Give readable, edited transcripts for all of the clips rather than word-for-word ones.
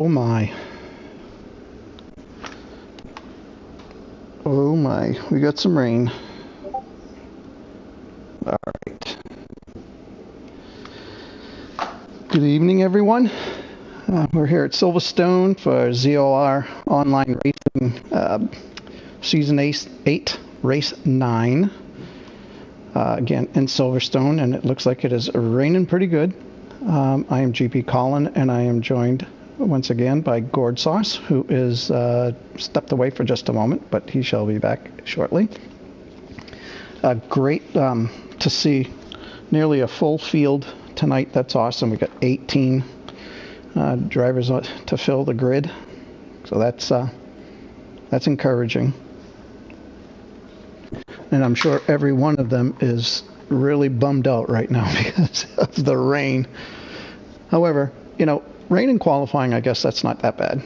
Oh my. Oh my, we got some rain. Alright. Good evening, everyone. We're here at Silverstone for ZOR Online Racing, Season 8, Race 9. Again, in Silverstone, and it looks like it is raining pretty good. I am GP Colin, and I am joined once again by Gourd Sauce, who is stepped away for just a moment, but he shall be back shortly. Great to see nearly a full field tonight. That's awesome. We got 18 drivers to fill the grid, so that's encouraging. And I'm sure every one of them is really bummed out right now because of the rain. However, you know, rain in qualifying, I guess that's not that bad,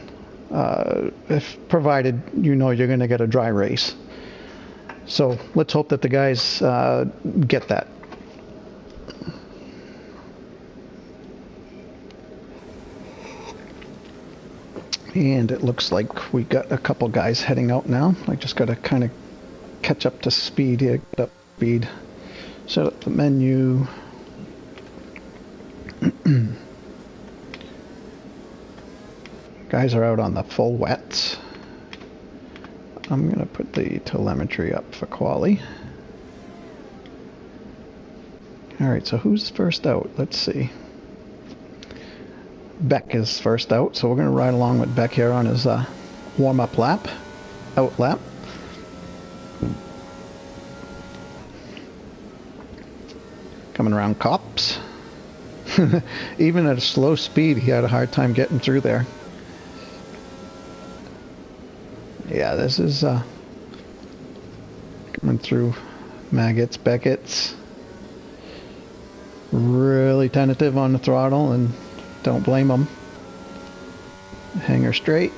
if provided you know you're going to get a dry race. So let's hope that the guys get that. And it looks like we got a couple guys heading out now. I just got to kind of catch up to speed here. Get up to speed. Set up the menu. Guys are out on the full wets. I'm going to put the telemetry up for quali. Alright, so who's first out? Let's see. Beck is first out, so we're going to ride along with Beck here on his warm-up lap, out lap. Coming around Cops. Even at a slow speed, he had a hard time getting through there. Yeah, this is coming through Maggots, Beckett's. Really tentative on the throttle, and don't blame him. Hang her straight.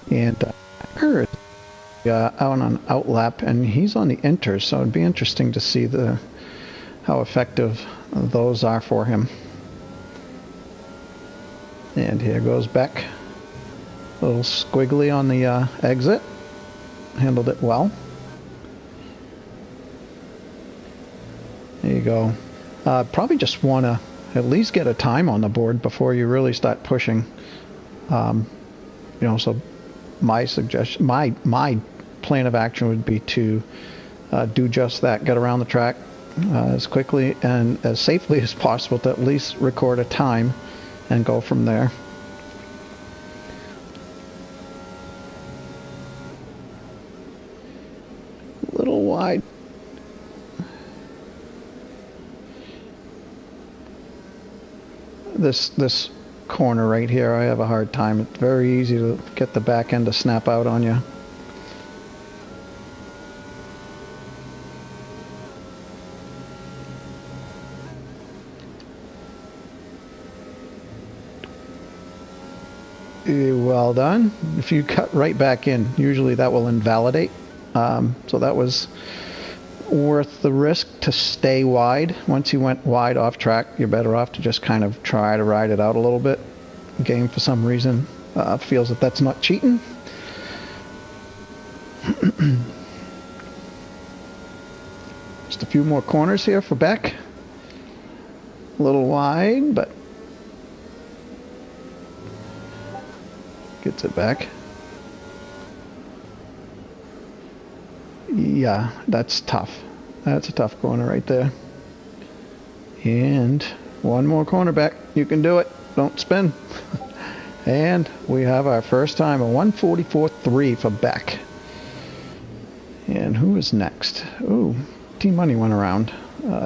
And out on outlap, and he's on the inters, so it'd be interesting to see how effective those are for him. And here goes Beck. A little squiggly on the exit. Handled it well. There you go. Probably just want to at least get a time on the board before you really start pushing. You know, so my suggestion, my plan of action would be to do just that. Get around the track as quickly and as safely as possible to at least record a time and go from there. A little wide. This corner right here, I have a hard time. It's very easy to get the back end to snap out on you. Well done. If you cut right back in, usually that will invalidate. So that was worth the risk to stay wide. Once you went wide off track, you're better off to just kind of try to ride it out a little bit. The game, for some reason, feels that that's not cheating. Just a few more corners here for Beck. A little wide, but gets it back. Yeah, that's tough. That's a tough corner right there. And one more corner back. You can do it. Don't spin. And we have our first time, a 144.3 for Beck. And who is next? Ooh, Team Money went around.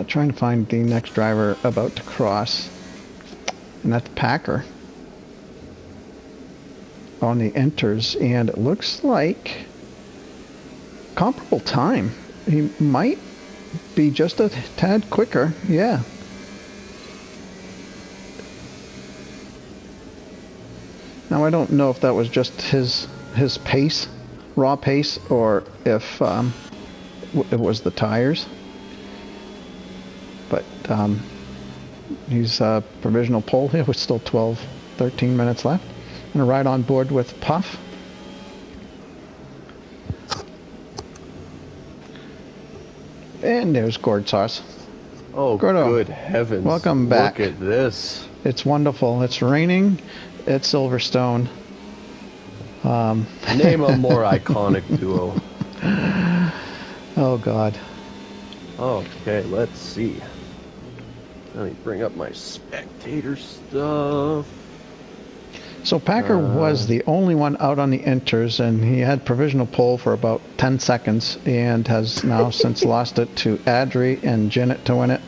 Trying to find the next driver about to cross. And that's Packer on the enters, and it looks like comparable time. He might be just a tad quicker. Yeah. Now I don't know if that was just his pace raw pace or if it was the tires. But he's provisional pole here with still 13 minutes left. I'm going to ride on board with Puff. And there's Gord Sauce. Oh, Gordo, good heavens. welcome back. Look at this. It's wonderful. It's raining at Silverstone. Name a more iconic duo. Oh, God. Okay, let's see. Let me bring up my spectator stuff. So Packer was the only one out on the inters, and he had provisional pole for about 10 seconds and has now since lost it to Adri and Janet to win it.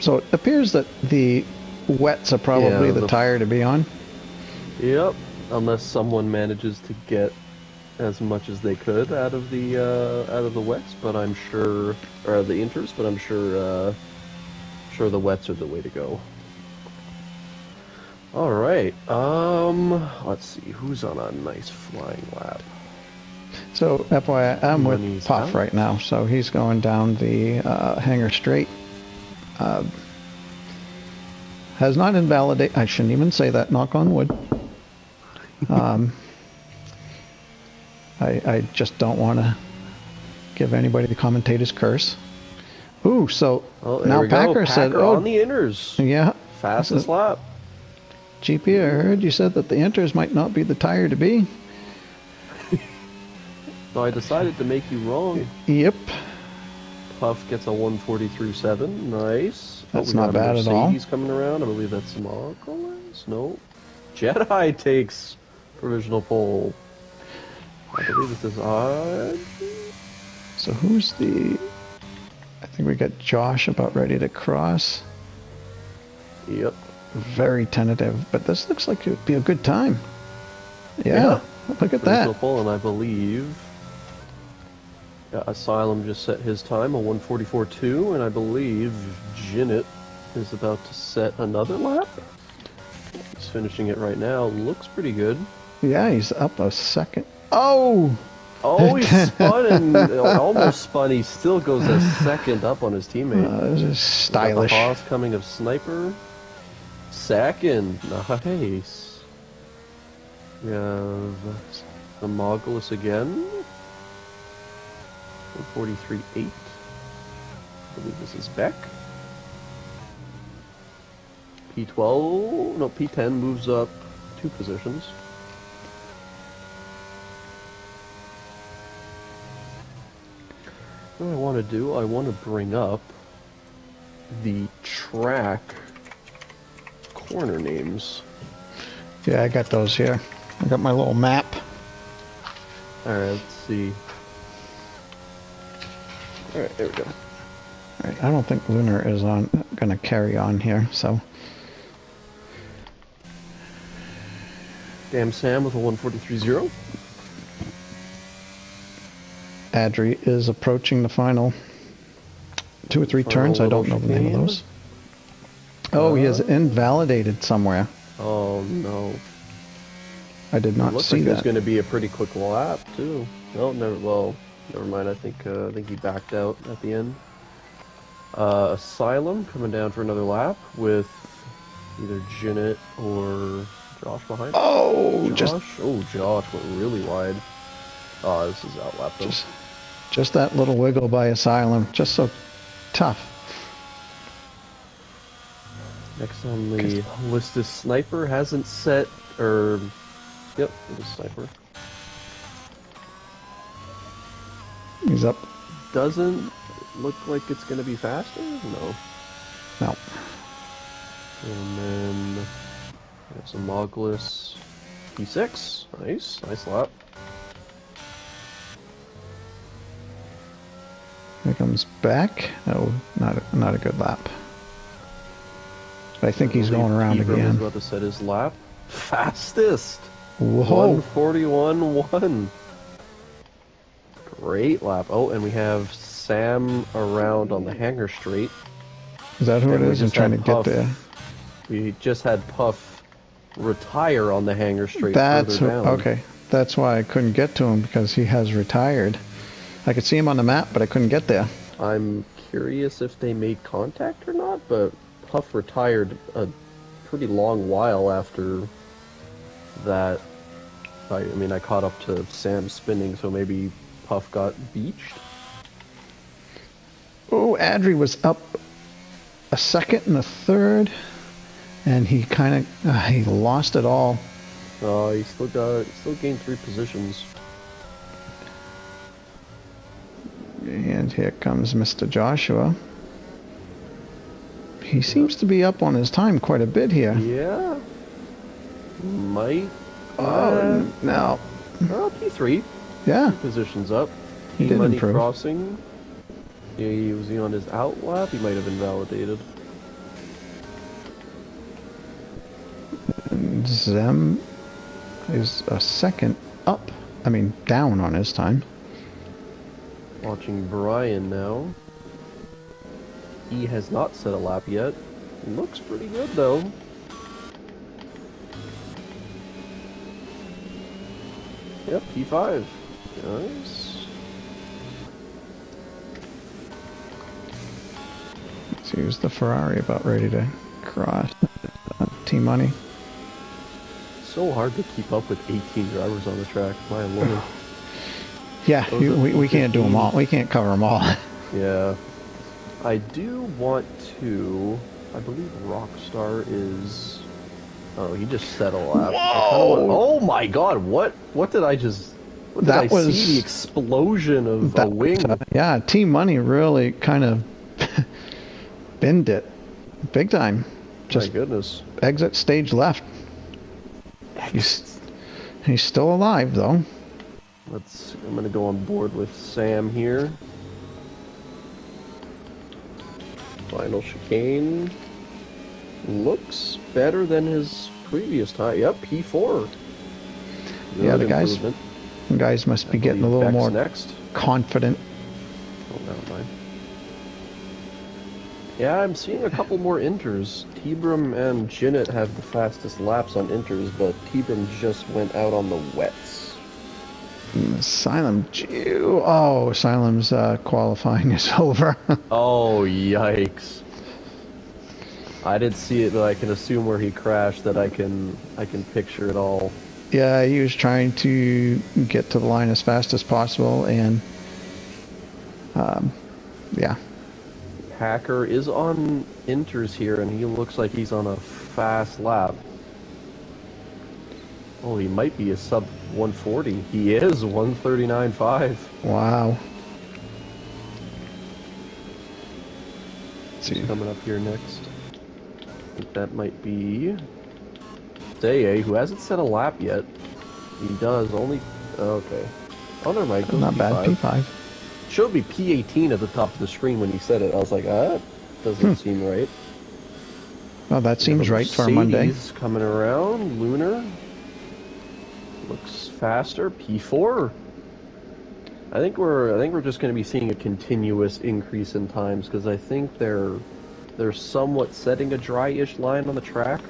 So it appears that the wets are probably the tire to be on. Yep, unless someone manages to get as much as they could out of the wets, but I'm sure, or the inters, but I'm sure the wets are the way to go. All right. Let's see who's on a nice flying lap. So FYI, I'm with Puff right now, so he's going down the hangar straight. Has not invalidated. I shouldn't even say that. Knock on wood. I just don't want to give anybody the commentator's curse. Ooh, so now Packer said, "Oh, on the inters, yeah, fastest lap." GP, I heard you said that the inters might not be the tire to be. So I decided to make you wrong. Yep. Puff gets a 143.7. Nice. That's not bad at all. He's coming around. I believe that's Smoggles. No. Jedi takes provisional pole. I believe this is odd. So who's the... I think we got Josh about ready to cross. Yep. Very tentative, but this looks like it would be a good time. Yeah. Look at that. Pole, and I believe Asylum just set his time, a 144.2, and I believe Janet is about to set another lap. He's finishing it right now. Looks pretty good. Yeah, he's up a second. Oh! Oh, he spun and almost spun. He still goes a second up on his teammate. This is stylish. The Haas coming of Sniper. Second. Nice. We have the Mogulus again. 143.8. I believe this is Beck. P12. No, P10 moves up 2 positions. What I want to do, I want to bring up the track corner names. Yeah, I got those here. I got my little map. Alright, let's see. Alright, there we go. Alright, I don't think Lunar is gonna carry on here, so. Damn Sam with a 143.0. Adri is approaching the final 2 or 3 turns. I don't know the name of those. Oh, he is invalidated somewhere. Oh no! I did not see that. It's going to be a pretty quick lap too. No, never. Well, never mind. I think he backed out at the end. Asylum coming down for another lap with either Janet or Josh behind. Oh, Josh went really wide. Oh, this is out lap though. Just that little wiggle by Asylum, just so tough. Next on the list is Sniper. Hasn't set, or yep, it is Sniper. He's up. Doesn't look like it's going to be faster. No. No. And then we have some Mogulus P6. Nice lap. Here comes back. Oh, not a good lap. But I think he's going around again. He's about to set his lap. Fastest. Whoa. 141.1. Great lap. Oh, and we have Sam around on the hangar straight. Is that who it is? I'm trying to get there. We just had Puff retire on the hangar straight. That's further down. okay. That's why I couldn't get to him, because he has retired. I could see him on the map, but I couldn't get there. I'm curious if they made contact or not, but Puff retired a pretty long while after that. I mean, I caught up to Sam spinning, so maybe Puff got beached. Oh, Adri was up a second and a third, and he kind of he lost it all. Oh, he still gained 3 positions. And here comes Mr. Joshua. He seems to be up on his time quite a bit here. Yeah. Might. Oh, no. Well, P3. Yeah. 2 positions up. He did Money improve. crossing. Yeah, was he on his out lap? He might have invalidated. And Zem is a second up. I mean, down on his time. Watching Brian now. He has not set a lap yet. Looks pretty good though. Yep, P5. Nice. Let's use the Ferrari about ready to cross. T-Money. So hard to keep up with 18 drivers on the track. My lord. Yeah, we can't do them all. We can't cover them all. Yeah. I do want to... I believe Rockstar is... Oh, he just set a lap. Oh my god, what did I just... What did I see? The explosion of a wing. Yeah, T-Money really kind of binned it. Big time. Just my goodness. Exit stage left. He's still alive, though. I'm going to go on board with Sam here. Final chicane. Looks better than his previous time. Yep, P4. Yeah, the guys must be getting a little more confident. Oh, never mind. Yeah, I'm seeing a couple more inters. Tebrum and Jinnit have the fastest laps on inters, but Tebrum just went out on the wets. Asylum. Oh, Asylum's qualifying is over. Oh, yikes. I didn't see it, but I can assume where he crashed that I can picture it all. Yeah, he was trying to get to the line as fast as possible, and yeah. Hacker is on inters here, and he looks like he's on a fast lap. Oh, he might be a sub 140. He is 139.5. Wow. Let's see. Coming up here next. I think that might be Daye, who hasn't set a lap yet. He does only. Okay. Oh, never mind. Not bad. P5. Showed me P18 at the top of the screen when he said it. I was like, doesn't seem right. Well, that seems right for a Monday. Coming around. Lunar. Looks faster. P4. I think we're just going to be seeing a continuous increase in times, because I think they're somewhat setting a dry-ish line on the track.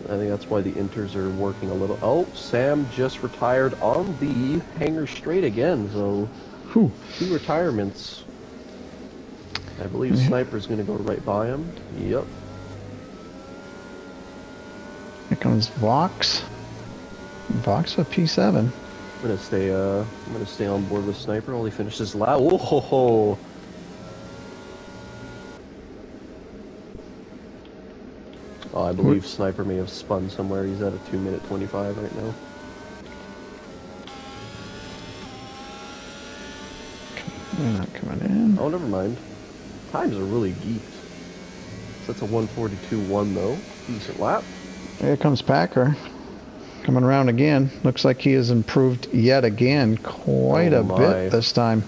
I think that's why the inters are working a little. Oh, Sam just retired on the hangar straight again, so 2 retirements. I believe Sniper's going to go right by him. Yep. Here comes Vox. Vox with P7. I'm gonna stay on board with Sniper while he finishes lap. Oh ho ho! Oh, I believe Sniper may have spun somewhere. He's at a 2:25 right now. They're not coming in. Oh, never mind. Times are really geeked. So that's a 142.1 though. Decent lap. Here comes Packer. Coming around again. Looks like he has improved yet again quite a bit this time.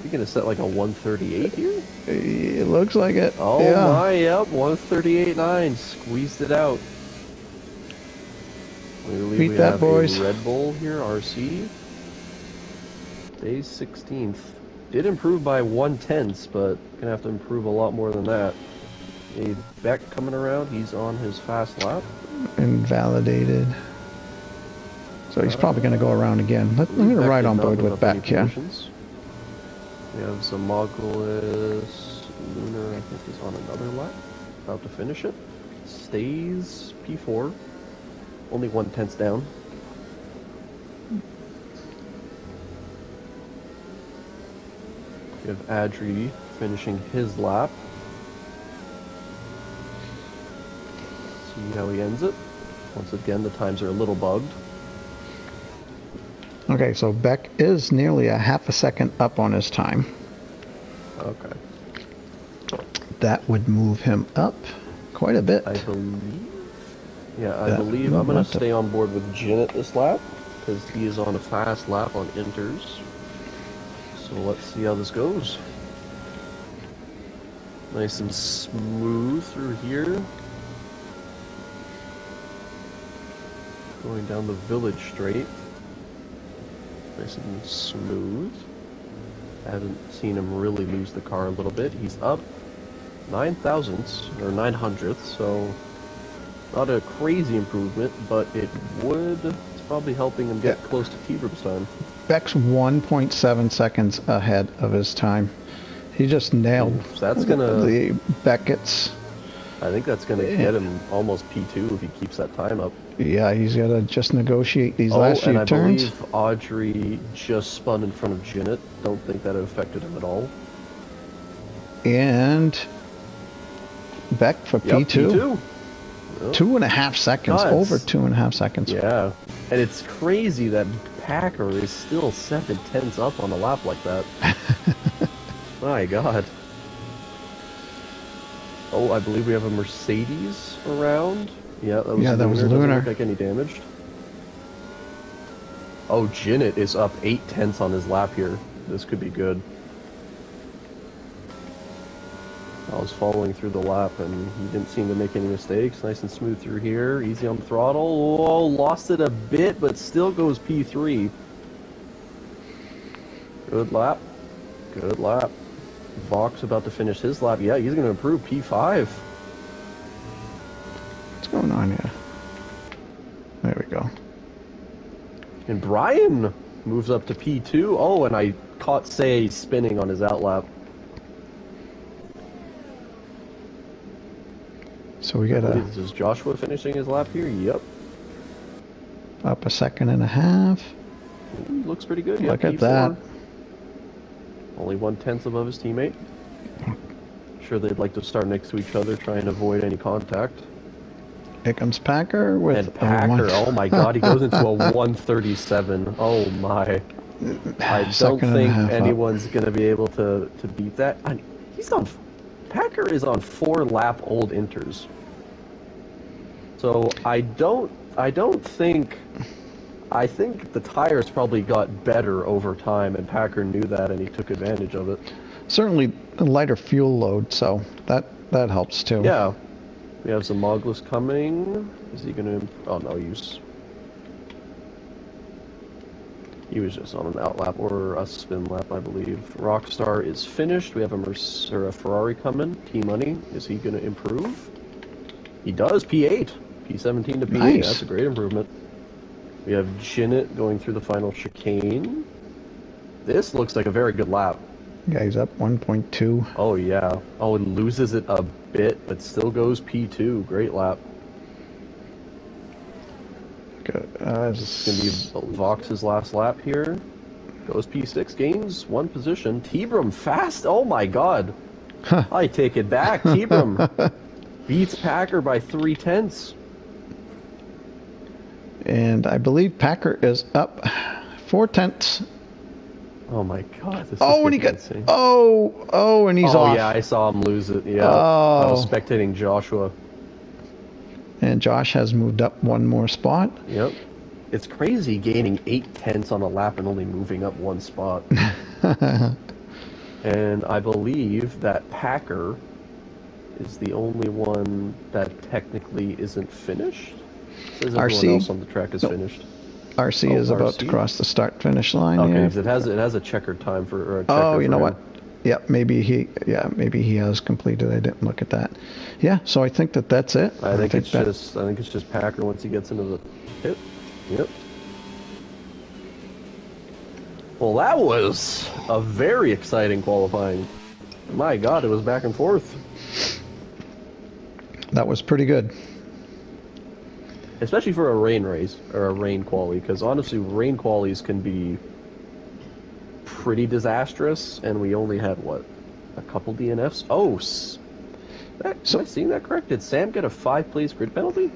You gonna set like a 138 here? It looks like it. Oh yeah. My, yep, 138.9. Squeezed it out. Beat that, boys. Red Bull here, RC. Day 16th. Did improve by 1/10, but gonna have to improve a lot more than that. Beck coming around. He's on his fast lap. Invalidated. So he's probably going to go around again. I'm going to ride on board with Beck here. We have Zamoglis. Lunar, I think, is on another lap. About to finish it. Stays P4. Only 1/10 down. We have Adri finishing his lap. See how he ends it. Once again, the times are a little bugged. Okay, so Beck is nearly a half a second up on his time. Okay. That would move him up quite a bit. I believe. Yeah, I believe I'm going to stay on board with Zenith this lap, because he is on a fast lap on inters. So let's see how this goes. Nice and smooth through here. Going down the village straight. Nice and smooth. I haven't seen him really lose the car a little bit. He's up 9 thousandths, or 900ths, so not a crazy improvement, but it's probably helping him get close to T-Brum's time. Beck's 1.7 seconds ahead of his time. He just nailed the Beckett's. I think that's going to get him almost P2 if he keeps that time up. Yeah, he's got to just negotiate these last few turns. And I believe Audrey just spun in front of Zenith. Don't think that affected him at all. And Beck for P2. P2. Yep. 2.5 seconds, over 2.5 seconds. Yeah, and it's crazy that Packer is still 7/10 up on a lap like that. My God. Oh, I believe we have a Mercedes around. Yeah, that was Lunar. Doesn't look like any damage. Oh, Zenith is up 8/10 on his lap here. This could be good. I was following through the lap and he didn't seem to make any mistakes. Nice and smooth through here. Easy on the throttle. Oh, lost it a bit, but still goes P3. Good lap. Good lap. Vox about to finish his lap. Yeah, he's going to improve P5. What's going on here? There we go. And Brian moves up to P2. Oh, and I caught Say spinning on his outlap. So we got Is Joshua finishing his lap here? Yep. Up 1.5 seconds. Ooh, looks pretty good. Look at that. Only 1/10 above his teammate. Sure, they'd like to start next to each other, try and avoid any contact. Here comes Packer with and Packer. Oh my God, he goes into a 137. Oh my! I don't think anyone's gonna be able to beat that. He's on. Packer is on 4-lap-old inters. So I think the tires probably got better over time, and Packer knew that, and he took advantage of it. Certainly a lighter fuel load, so that helps too. Yeah. We have Zamoglis coming. Is he going to... Oh, no, he was just on an outlap or a spin lap, I believe. Rockstar is finished. We have a Ferrari coming. P-Money. Is he going to improve? He does. P8. P17 to P8. Nice. That's a great improvement. We have Zenith going through the final chicane. This looks like a very good lap. Yeah, he's up 1.2. Oh, yeah. Oh, and loses it a bit, but still goes P2. Great lap. Good. It's going to be Vox's last lap here. Goes P6, gains 1 position. T-Brum fast. Oh, my God. Huh. I take it back. T-Brum beats Packer by 3/10. And I believe Packer is up 4/10. Oh my God! This and he got and he's off. Oh yeah, I saw him lose it. Yeah, I was spectating Joshua. And Josh has moved up 1 more spot. Yep, it's crazy gaining 8/10 on a lap and only moving up 1 spot. And I believe that Packer is the only one that technically isn't finished. Says everyone else on the track is finished. RC is about to cross the start-finish line. Okay, here. It has a checkered time for. Or a checker you know what? Yeah, maybe he has completed. I didn't look at that. Yeah, so I think that's it. I think it's just Packer once he gets into the pit. Yep. Well, that was a very exciting qualifying. My God, it was back and forth. That was pretty good. Especially for a rain race, or a rain quali, because honestly, rain qualies can be pretty disastrous, and we only had, what, a couple DNFs? Oh, am I seeing that correct? Did Sam get a 5-place grid penalty?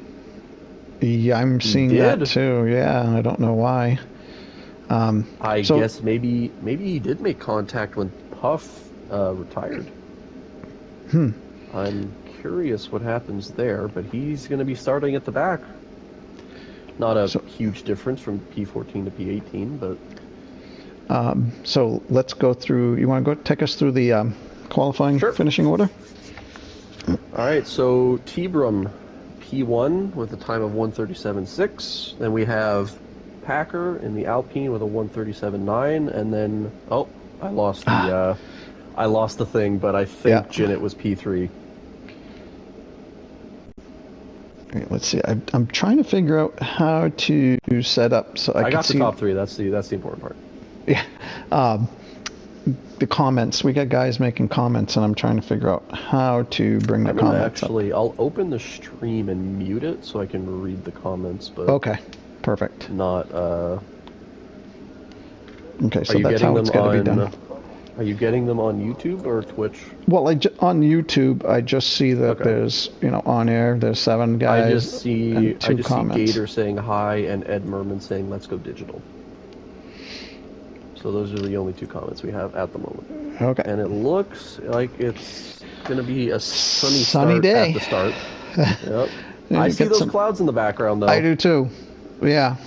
Yeah, I'm seeing that too. Yeah, I don't know why. I guess maybe he did make contact when Puff retired. I'm curious what happens there, but he's going to be starting at the back. Not a huge difference from P14 to P18, but... so let's go through... You want to take us through the qualifying finishing order? Alright, so T-Brum P1 with a time of 1:37.6. Then we have Packer in the Alpine with a 1:37.9, and then... Oh, I lost the thing, but I think Ginett was P3. Right, let's see. I'm trying to figure out how to set up so I got see the top three. That's the important part. Yeah. The comments. We got guys making comments, and I'm trying to figure out how to bring the comments up. I'll open the stream and mute it so I can read the comments. But okay, perfect. Not. Okay, so that's how it's got to be done. Are you getting them on YouTube or Twitch? Well, on YouTube, I just see that there's, on air, there's 7 guys. I just see comments. Gator saying hi and Ed Merman saying let's go digital. So those are the only 2 comments we have at the moment. Okay. And it looks like it's going to be a sunny day at the start. Yep. I see those clouds in the background, though. I do too. Yeah.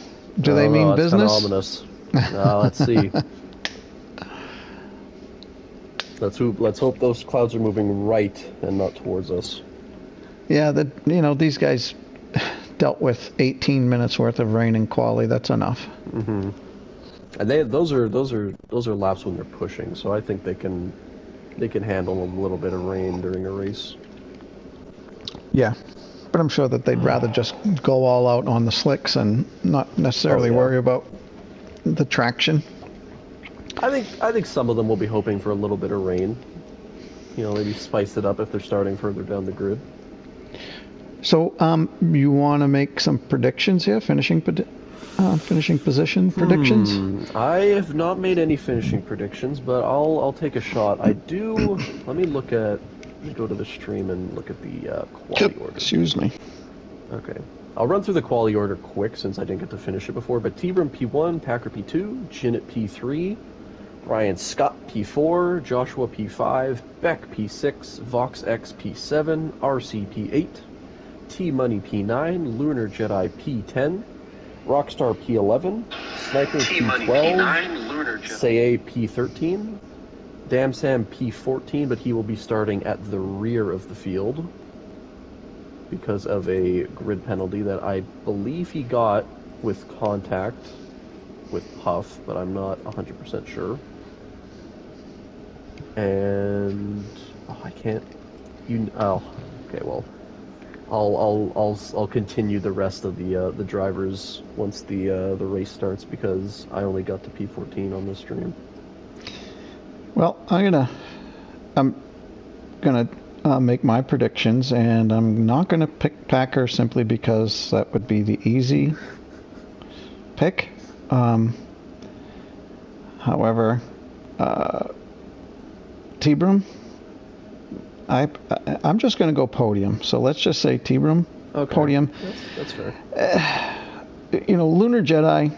Do they mean business? Kind of ominous. Let's see. Let's hope those clouds are moving right and not towards us. Yeah, these guys dealt with 18 minutes worth of rain in quali. That's enough. Mm-hmm. And those are laps when they're pushing, so I think they can handle a little bit of rain during a race. Yeah, but I'm sure that they'd rather just go all out on the slicks and not necessarily worry about the traction. I think some of them will be hoping for a little bit of rain. Maybe spice it up if they're starting further down the grid. So, you want to make some predictions here? Finishing position predictions? I have not made any finishing predictions, but I'll take a shot. I do. Let me go to the stream and look at the quality order. Excuse me. Okay. I'll run through the quality order quick since I didn't get to finish it before, but T-Brum P1, Packer P2, Ginett P3, Ryan Scott P4, Joshua P5, Beck P6, Vox X P7, RC P8, T-Money P9, Lunar Jedi P10, Rockstar P11, Sniper P12, Saye P13, Dam Sam P14, but he will be starting at the rear of the field because of a grid penalty that I believe he got with contact with Puff, but I'm not 100% sure. And I can't. Okay. Well, I'll continue the rest of the drivers once the race starts because I only got to P14 on the stream. Well, I'm gonna make my predictions, and I'm not gonna pick Packer simply because that would be the easy pick. However, T-Brum, I'm just going to go podium. So let's just say T-Brum, podium. That's fair. Lunar Jedi,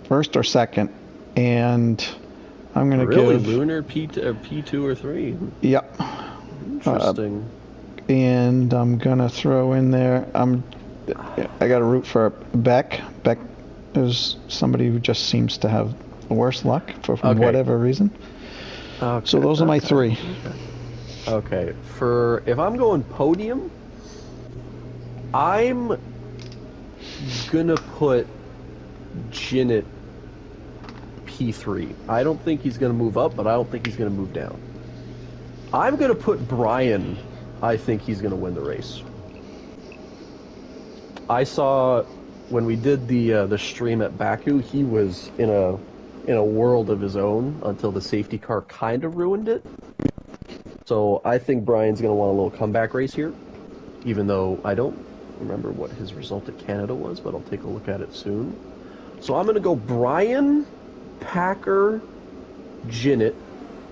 first or second, and I'm going to give Lunar P2 or 3. Yep. Interesting. And I'm going to throw in there. I got to root for Beck. Beck is somebody who just seems to have worse luck for whatever reason. So those are my 3. Okay. If I'm going podium, I'm gonna put Ginett P3. I don't think he's gonna move up, but I don't think he's gonna move down. I'm gonna put Brian. I think he's gonna win the race. I saw when we did the stream at Baku, he was in a world of his own until the safety car kind of ruined it. So I think Brian's going to want a little comeback race here, even though I don't remember what his result at Canada was, but I'll take a look at it soon. So I'm going to go Brian, Packer, Ginnet,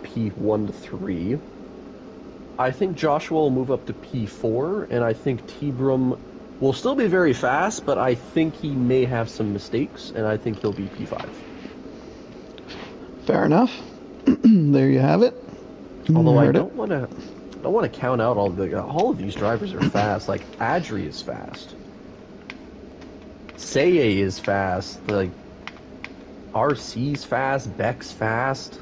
P1 to 3. I think Joshua will move up to P4, and I think T-Brum will still be very fast, but I think he may have some mistakes, and I think he'll be P5. Fair enough. There you have it. Although I don't want to count out all of these drivers are fast. Like Adri is fast, Seye is fast, like RC's fast, Beck's fast.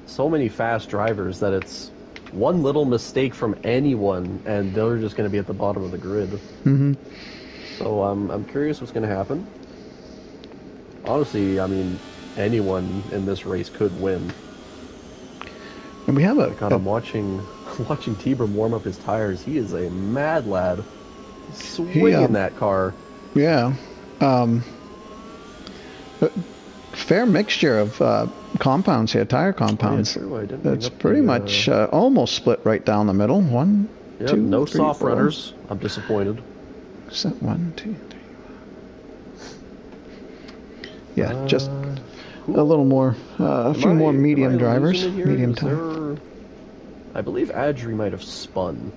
So many fast drivers that it's one little mistake from anyone, and they're just going to be at the bottom of the grid. Mm-hmm. So I'm curious what's going to happen. Honestly, I mean, anyone in this race could win. And we have I'm watching T-Brum warm up his tires. He is a mad lad. Swinging that car. Yeah. Fair mixture of compounds here, tire compounds. Yeah, true. It's pretty much almost split right down the middle. One, yep, two, no three, soft four. runners. I'm disappointed. Except 1, 2, 3. Yeah, just a little more, a few more medium drivers. Medium time. I believe Adri might have spun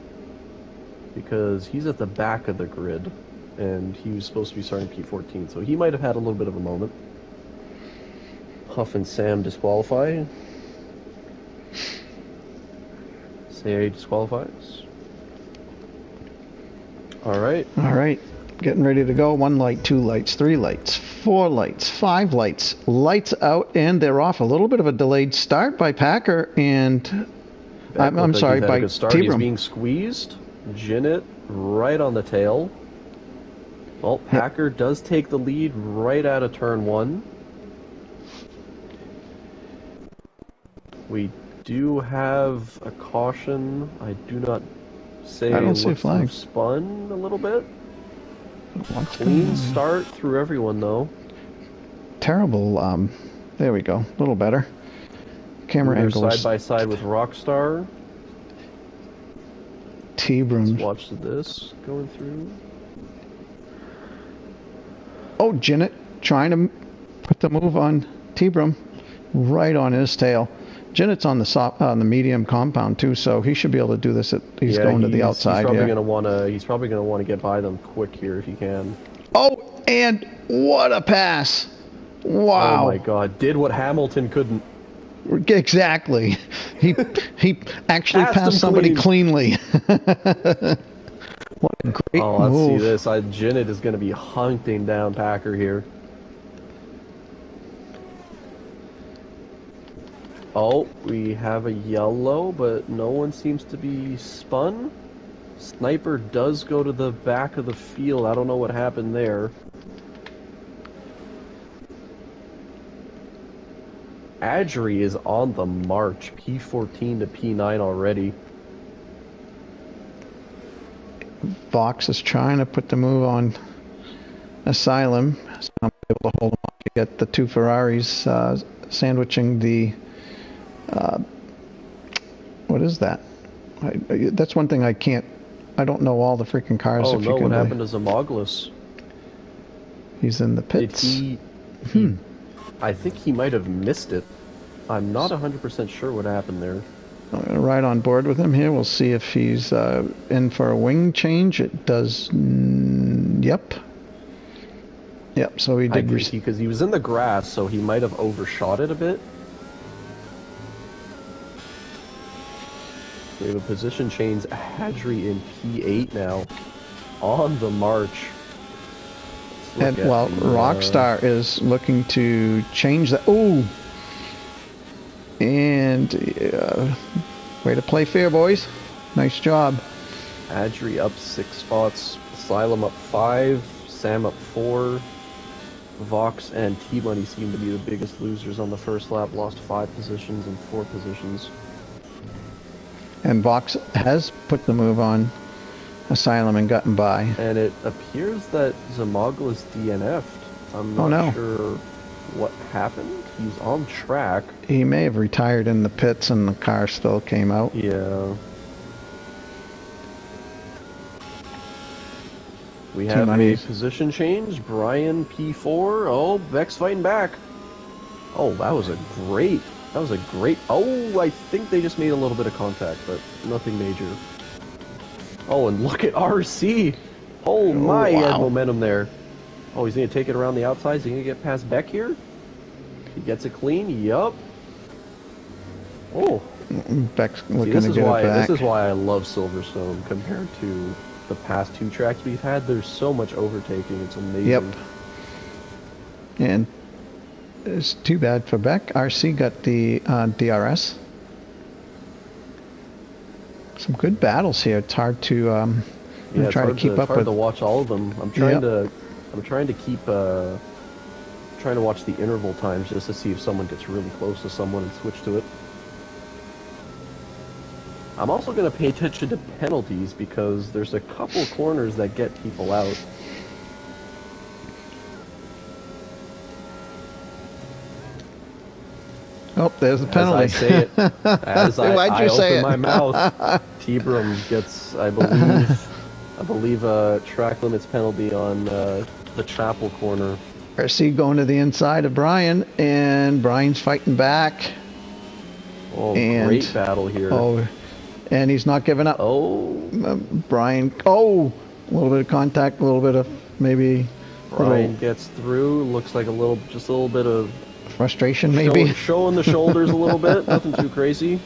because he's at the back of the grid, and he was supposed to be starting P14, so he might have had a little bit of a moment. Huff and Sam disqualify. Say disqualifies. All right. All right. Getting ready to go. 1 light, 2 lights, 3 lights, 4 lights, 5 lights. Lights out, and they're off. A little bit of a delayed start by Packer, and I'm sorry, by T-Brum. He's being squeezed. Ginnet right on the tail. Well, Packer does take the lead right out of turn 1. We do have a caution. I do not say I don't see a looks to flag. have spun a little bit. Clean start through everyone, though. Terrible. There we go. A little better. Camera angles. Side by side with Rockstar. T-Brum. Let's watch this going through. Oh, Ginnet trying to put the move on T-Brum. Right on his tail. Ginnet's on the medium compound too, so he should be able to do this. He's going to the outside. He's probably gonna want to get by them quick here if he can. Oh, and what a pass! Wow! Oh my God! Did what Hamilton couldn't. Exactly. He actually passed somebody cleanly. What a great let's move. see this. Ginnet is going to be hunting down Packer here. Oh, we have a yellow, but no one seems to be spun. Sniper does go to the back of the field. I don't know what happened there. Adri is on the march, P14 to P9 already. Vox is trying to put the move on Asylum. So I'm able to hold him up to get the 2 Ferraris sandwiching the... what is that? That's one thing I can't... I don't know all the freaking cars. Oh if no, you can what happened to Zamoglis? He's in the pits. Did I think he might have missed it. I'm not 100% sure what happened there. I'm going to ride on board with him here. We'll see if he's in for a wing change. It does... yep. Yep, so he did... Because he was in the grass, so he might have overshot it a bit. We have a position change. Hadri in P8 now. On the march. And, well, Rockstar is looking to change that. Oh! And way to play fair, boys. Nice job. Adri up 6 spots. Asylum up 5. Sam up 4. Vox and T-Money seem to be the biggest losers on the first lap. Lost 5 positions and 4 positions. And Vox has put the move on Asylum and gotten by. And it appears that Zamagla's DNF'd. I'm Oh, not no. sure what happened. He's on track. He may have retired in the pits and the car still came out. Yeah. We have a position change. Brian P4. Oh, Vex fighting back. Oh, that was a great. Oh, I think they just made a little bit of contact, but nothing major. Oh, and look at RC. Oh my, he had momentum there. Oh, he's gonna take it around the outside. Is he gonna get past Beck here? He gets it clean. Yup. Oh. Beck's looking to get it back. This is why I love Silverstone compared to the past two tracks we've had. There's so much overtaking. It's amazing. Yep. And it's too bad for Beck. RC got the DRS. Some good battles here. It's hard to try to keep up with. It's hard to watch all of them. I'm trying to keep trying to watch the interval times just to see if someone gets really close to someone and switch to it. I'm also going to pay attention to penalties because there's a couple corners that get people out. Oh, there's the penalty. As I say it, as I open my mouth, T-Brum gets, I believe a track limits penalty on the Chapel corner. RC going to the inside of Brian, and Brian's fighting back. Oh, great battle here. Oh, and he's not giving up. Oh. Brian, a little bit of contact, a little bit of maybe... Brian gets through, looks like just a little bit of... frustration, maybe? Showing the shoulders a little bit, nothing too crazy.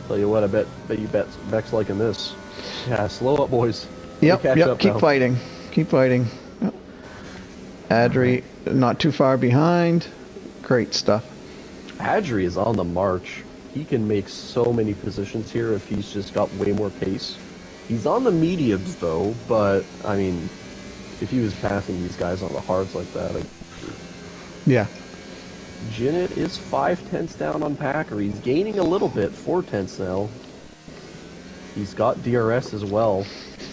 Tell you what, I bet you Beck's liking this. Yeah, slow up, boys. Yep, keep fighting. Keep fighting. Yep. Adri, not too far behind. Great stuff. Adri is on the march. He can make so many positions here if he's just got way more pace. He's on the mediums, though, but, I mean, if he was passing these guys on the hards like that, yeah. Jinnit is 5/10 down on Packer. He's gaining a little bit, 4/10 now. He's got DRS as well,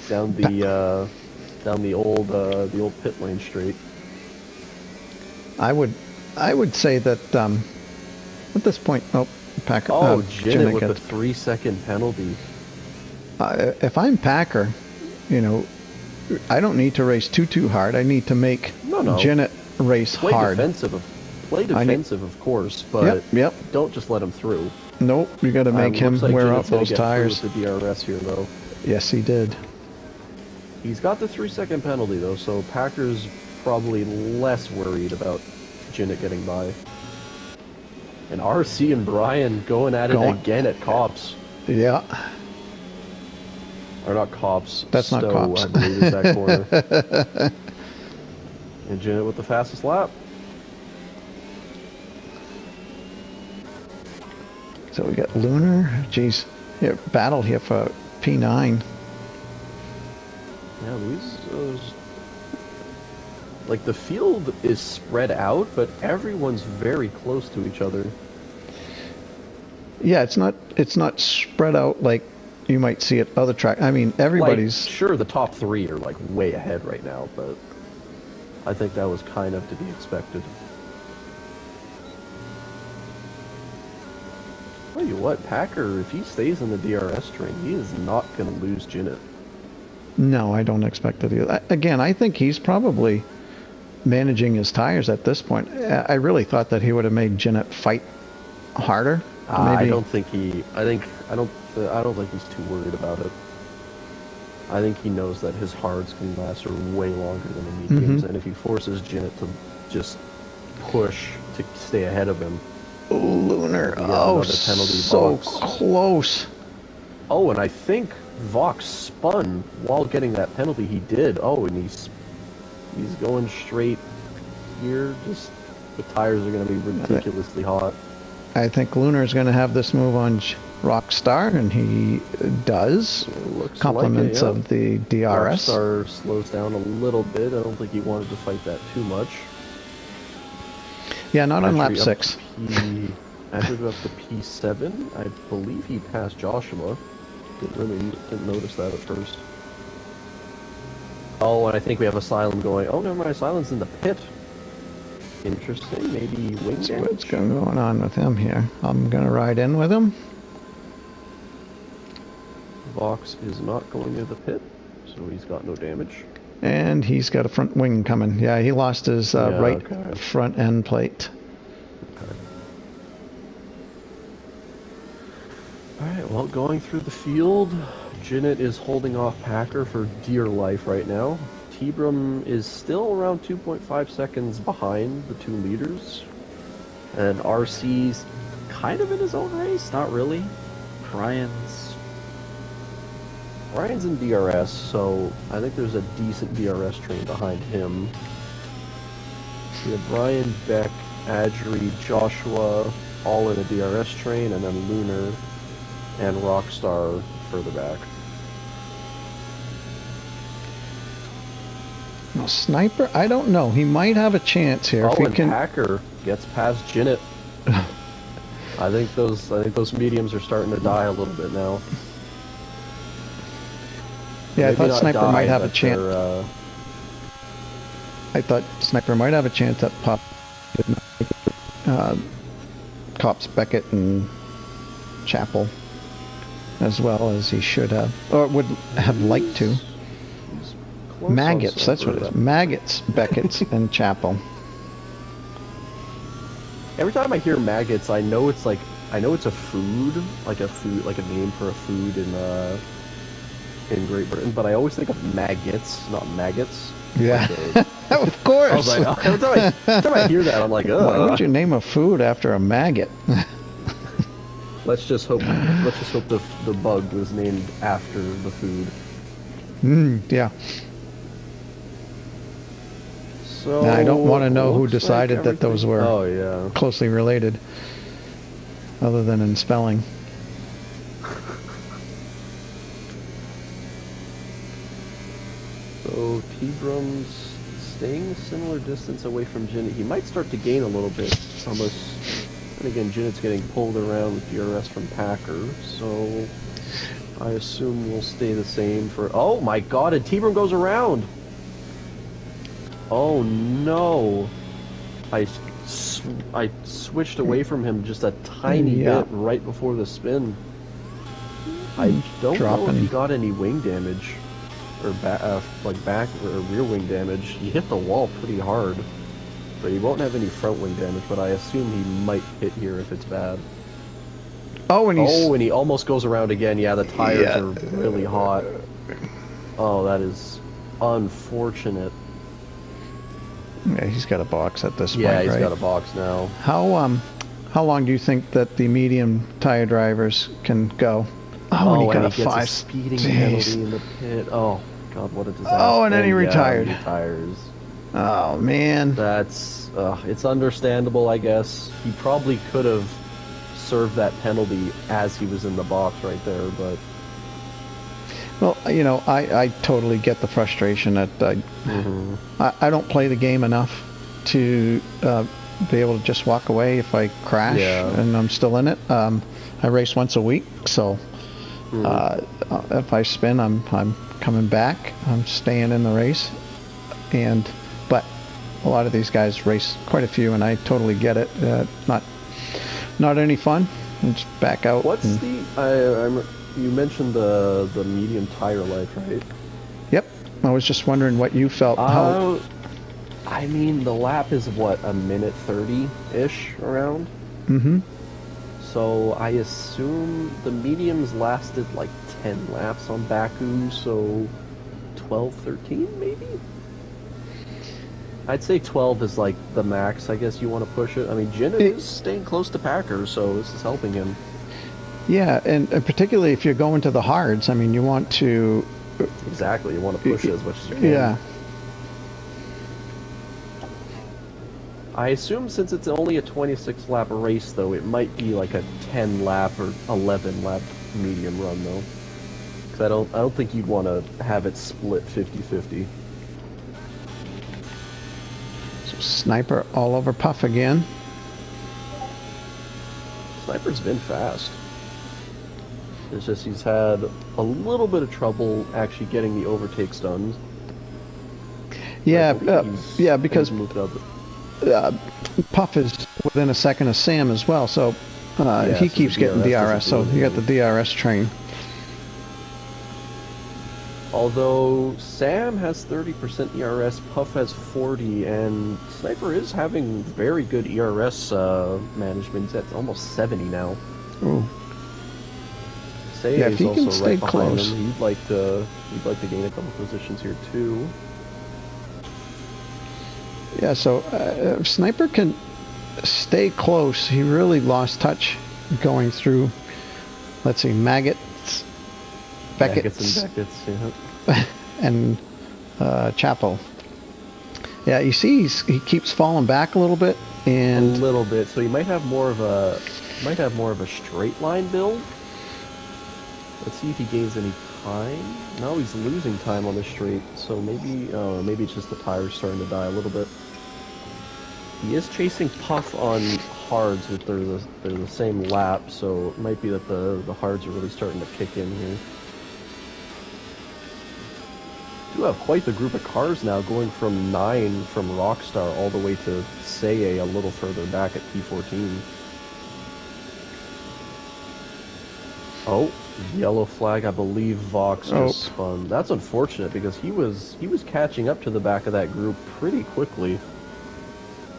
down the old pit lane straight. I would say that at this point, Packer. Oh, Jinnit with the 3-second penalty. If I'm Packer, I don't need to race too hard. I need to make Jinnit race hard. Play defensive, of course, but don't just let him through. Nope, you got to make him wear out those tires. With the DRS here, though. Yes, he did. He's got the 3-second penalty, though, so Packer's probably less worried about Jinnit getting by. And RC and Brian going at it again at Cops. Yeah. Or not Cops. That's Stowe, not Cops. I believe is that corner. And Jinnit with the fastest lap. So we got Lunar. Jeez, here battle here for P9. Yeah, like the field is spread out, but everyone's very close to each other. Yeah, it's not spread out like you might see at other tracks. I mean, everybody's... Like, sure, the top three are like way ahead right now, but I think that was kind of to be expected. Tell you what, Packer, if he stays in the DRS train, he is not going to lose Jinnit. No, I don't expect that either. Again, I think he's probably managing his tires at this point. I really thought that he would have made Jinnit fight harder. I don't think he's too worried about it. I think he knows that his hards can last way longer than the mediums, and if he forces Jinnit to just push to stay ahead of him. Lunar, so close. Oh, and I think Vox spun while getting that penalty. He did. Oh, and he's going straight here. Just the tires are going to be ridiculously hot. I think Lunar is going to have this move on Rockstar, and he does. Compliments like it, of the DRS. Rockstar slows down a little bit. I don't think he wanted to fight that too much. Yeah, not on lap 6. Andrew up to P7. I believe he passed Joshua. Didn't notice that at first. Oh, and I think we have Asylum going. Oh, never mind. Asylum's in the pit. Interesting. Maybe wing Let's see damage? what's going on with him here. I'm gonna ride in with him. Vox is not going near the pit, so he's got no damage. And he's got a front wing coming. Yeah, he lost his right okay. front end plate. Okay. Alright, well, going through the field, Jinnit is holding off Packer for dear life right now. Tebrum is still around 2.5 seconds behind the 2 leaders. And RC's kind of in his own race, not really. Ryan's in DRS, so I think there's a decent DRS train behind him. We have Brian, Beck, Adri, Joshua, all in a DRS train, and then Lunar and Rockstar further back. Now, Sniper, I don't know. He might have a chance here. If Oh, we and can... Packer gets past Jinnit. I think those mediums are starting to die a little bit now. Yeah, Maybe I thought Sniper die, might have a but chance. I thought Sniper might have a chance at Pop. Cops Beckett and Chapel, as well as he should have, or would have liked to. Maggots, that's what it is. Maggots, Beckett's, and Chapel. Every time I hear maggots, I know it's a food, like a name for a food in Great Britain, but I always think of maggots, not maggots. Yeah, like of course. I was like, every time I hear that, I'm like, ugh. Why would you name a food after a maggot? Let's just hope the bug was named after the food. Yeah. So now, I don't want to know who decided that those were closely related, other than in spelling. So T-Brum's staying a similar distance away from Jinnit. He might start to gain a little bit, unless, and again, Jinnit's getting pulled around with DRS from Packer, so I assume we'll stay the same for... Oh my god, and T-Brum goes around! Oh no! I switched away from him just a tiny bit right before the spin. I don't know if he got any wing damage. Or back or rear wing damage. He hit the wall pretty hard, but he won't have any front wing damage. But I assume he might hit here if it's bad. Oh, and he almost goes around again. Yeah, the tires are really hot. Oh, that is unfortunate. Yeah, he's got a box at this point, Yeah, he's right? got a box now. How long do you think that the medium tire drivers can go? Oh, and he got a 5 speeding penalty in the pit. Oh god, what a disaster! Oh, and then he retired. He retires. Oh man, that's it's understandable, I guess. He probably could have served that penalty as he was in the box right there, but well, you know, I totally get the frustration that I don't play the game enough to be able to just walk away if I crash and I'm still in it. I race once a week, so. If I spin, I'm coming back. I'm staying in the race, but a lot of these guys race quite a few, and I totally get it. Not any fun. Just back out. What's you mentioned the medium tire life, right? Yep. I was just wondering what you felt. I mean, the lap is what, a minute 30-ish around. Mm-hmm. So I assume the mediums lasted like 10 laps on Baku, so 12, 13 maybe? I'd say 12 is like the max, I guess you want to push it. I mean, Jinnit is staying close to Packer, so this is helping him. Yeah, and particularly if you're going to the hards, I mean, you want to... Exactly, you want to push it as much as you can. Yeah. I assume since it's only a 26-lap race, though, it might be like a 10-lap or 11-lap medium run, though. Because I don't think you'd want to have it split 50-50. So Sniper all over Puff again. Sniper's been fast. It's just he's had a little bit of trouble actually getting the overtakes done. Yeah, because he's moved up. Puff is within a second of Sam as well, so Yeah, he so keeps the getting DRS DRS, doesn't so do you got the DRS train. Although Sam has 30% ERS, Puff has 40, and Sniper is having very good ERS management. He's at almost 70 now. Ooh. Say Yeah, if is he can also stay right behind close. him. He'd like to gain a couple positions here too. Yeah, so if Sniper can stay close, he really lost touch going through, let's see, Beckett's, Yeah. and Chapel. Yeah, you see he keeps falling back a little bit, and A little bit, so he might have more of a straight line build. Let's see if he gains any time. No, he's losing time on the straight, so maybe it's just the tires starting to die a little bit. He is chasing Puff on hards, which they're the same lap, so it might be that the hards are really starting to kick in here. Do have quite the group of cars now, going from 9 from Rockstar all the way to Seye a little further back at P14. Oh, yellow flag. I believe Vox just spun. That's unfortunate because he was catching up to the back of that group pretty quickly.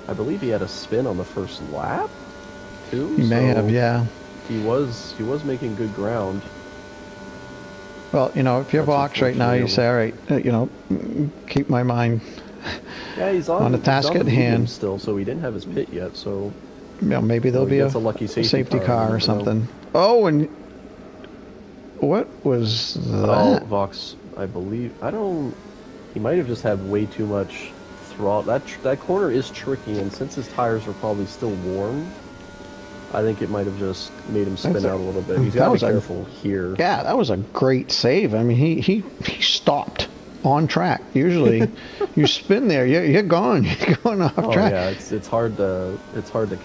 I believe he had a spin on the first lap too. He may have, yeah. He was making good ground. Well, you know, if you're Vox right now, you say, all right, you know, keep my mind yeah, he's on the task at hand still, so he didn't have his pit yet, so you know, maybe there'll be a lucky safety car or something. Oh, and what was that? Oh, Vox, I believe. He might have just had way too much throttle. That corner is tricky, and since his tires were probably still warm, I think it might have just made him spin out a little bit. He's got to be careful here. Yeah, that was a great save. I mean, he stopped on track. Usually, you spin there, you're gone. You're going off track. Yeah, it's hard to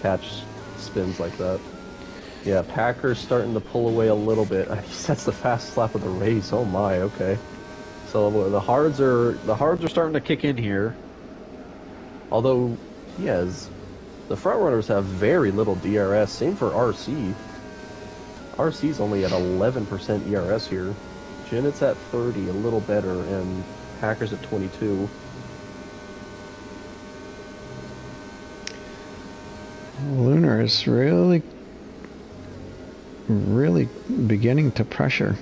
catch spins like that. Yeah, Packer's starting to pull away a little bit. He sets the fast lap of the race. Oh my, okay. So the hards are starting to kick in here. Although, yes. The front runners have very little DRS. Same for RC. RC's only at 11% ERS here. Janet's at 30, a little better, and Hacker's at 22. Lunar is really beginning to pressure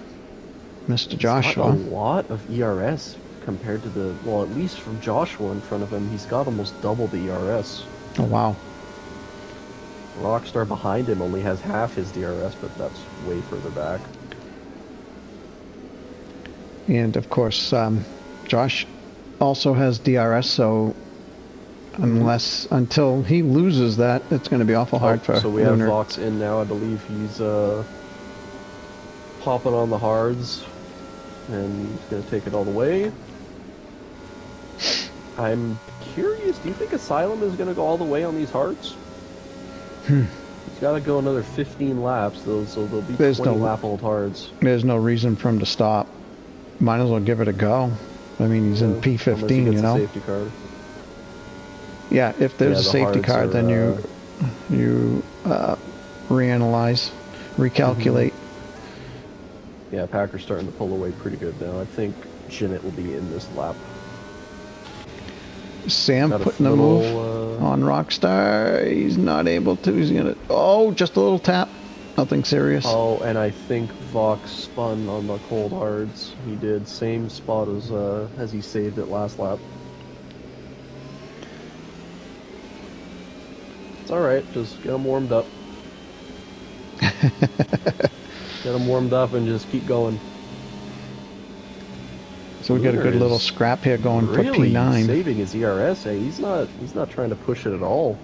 Mr. Joshua. He's got a lot of ERS compared to well, at least from Joshua in front of him, he's got almost double the ERS. Oh, wow. Rockstar behind him only has half his DRS, but that's way further back. And of course, Josh also has DRS, so until he loses that, it's going to be awful hard for So we Lunar. have Vox in now. I believe he's popping on the hards, and he's going to take it all the way. I'm curious, do you think Asylum is going to go all the way on these hards? He's got to go another 15 laps, so there'll be 20 lap old hards. There's no reason for him to stop. Might as well give it a go. I mean, he's in P15, you know. Safety card. Yeah, if there's a safety card, then you reanalyze, recalculate. Yeah, Packer's starting to pull away pretty good now. I think Jeanette will be in this lap. Sam putting the move on Rockstar. He's not able to. He's gonna. Oh, just a little tap. Nothing serious. Oh, and I think Vox spun on the cold hards. He did same spot as he saved it last lap. It's all right. Just get him warmed up. Get him warmed up and just keep going. So we got a good little scrap here going for P9. Saving his ERS. Hey, he's not trying to push it at all.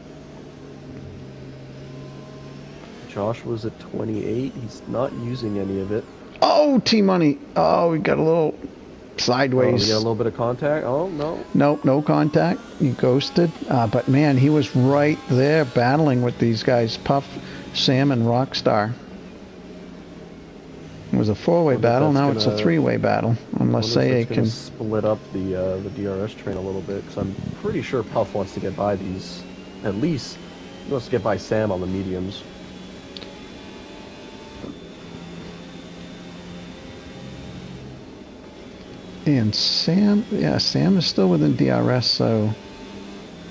Josh was at 28. He's not using any of it. Oh, T-Money. Oh, we got a little sideways. Oh, we got a little bit of contact. Oh, no. Nope, no contact. He ghosted. But man, he was right there battling with these guys, Puff, Sam, and Rockstar. It was a four-way battle. Now it's a three-way battle. Unless they can split up the DRS train a little bit, because I'm pretty sure Puff wants to get by these. At least he wants to get by Sam on the mediums. And Sam, yeah, Sam is still within DRS, so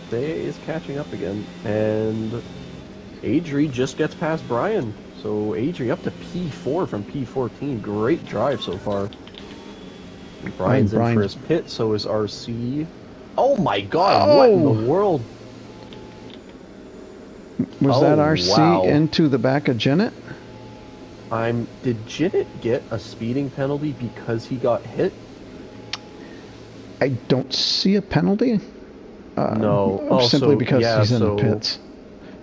Day is catching up again, and Adri just gets past Brian. So Adri up to P4 from P14. Great drive so far. And Brian's in for his pit, so is RC. Oh my god, what in the world? Was that RC into the back of Janet? Did Janet get a speeding penalty because he got hit? I don't see a penalty. No. Simply because he's in the pits.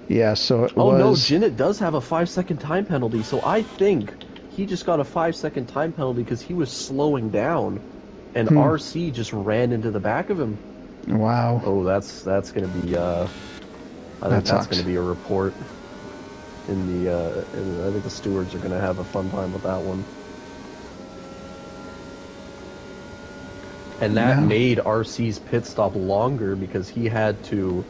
Yeah, so it was... Oh no, Janet does have a 5-second time penalty, so I think he just got a 5-second time penalty because he was slowing down, and RC just ran into the back of him. Wow. Oh, that's gonna be I think that's gonna be a report in the I think the stewards are gonna have a fun time with that one. And that made RC's pit stop longer because he had to,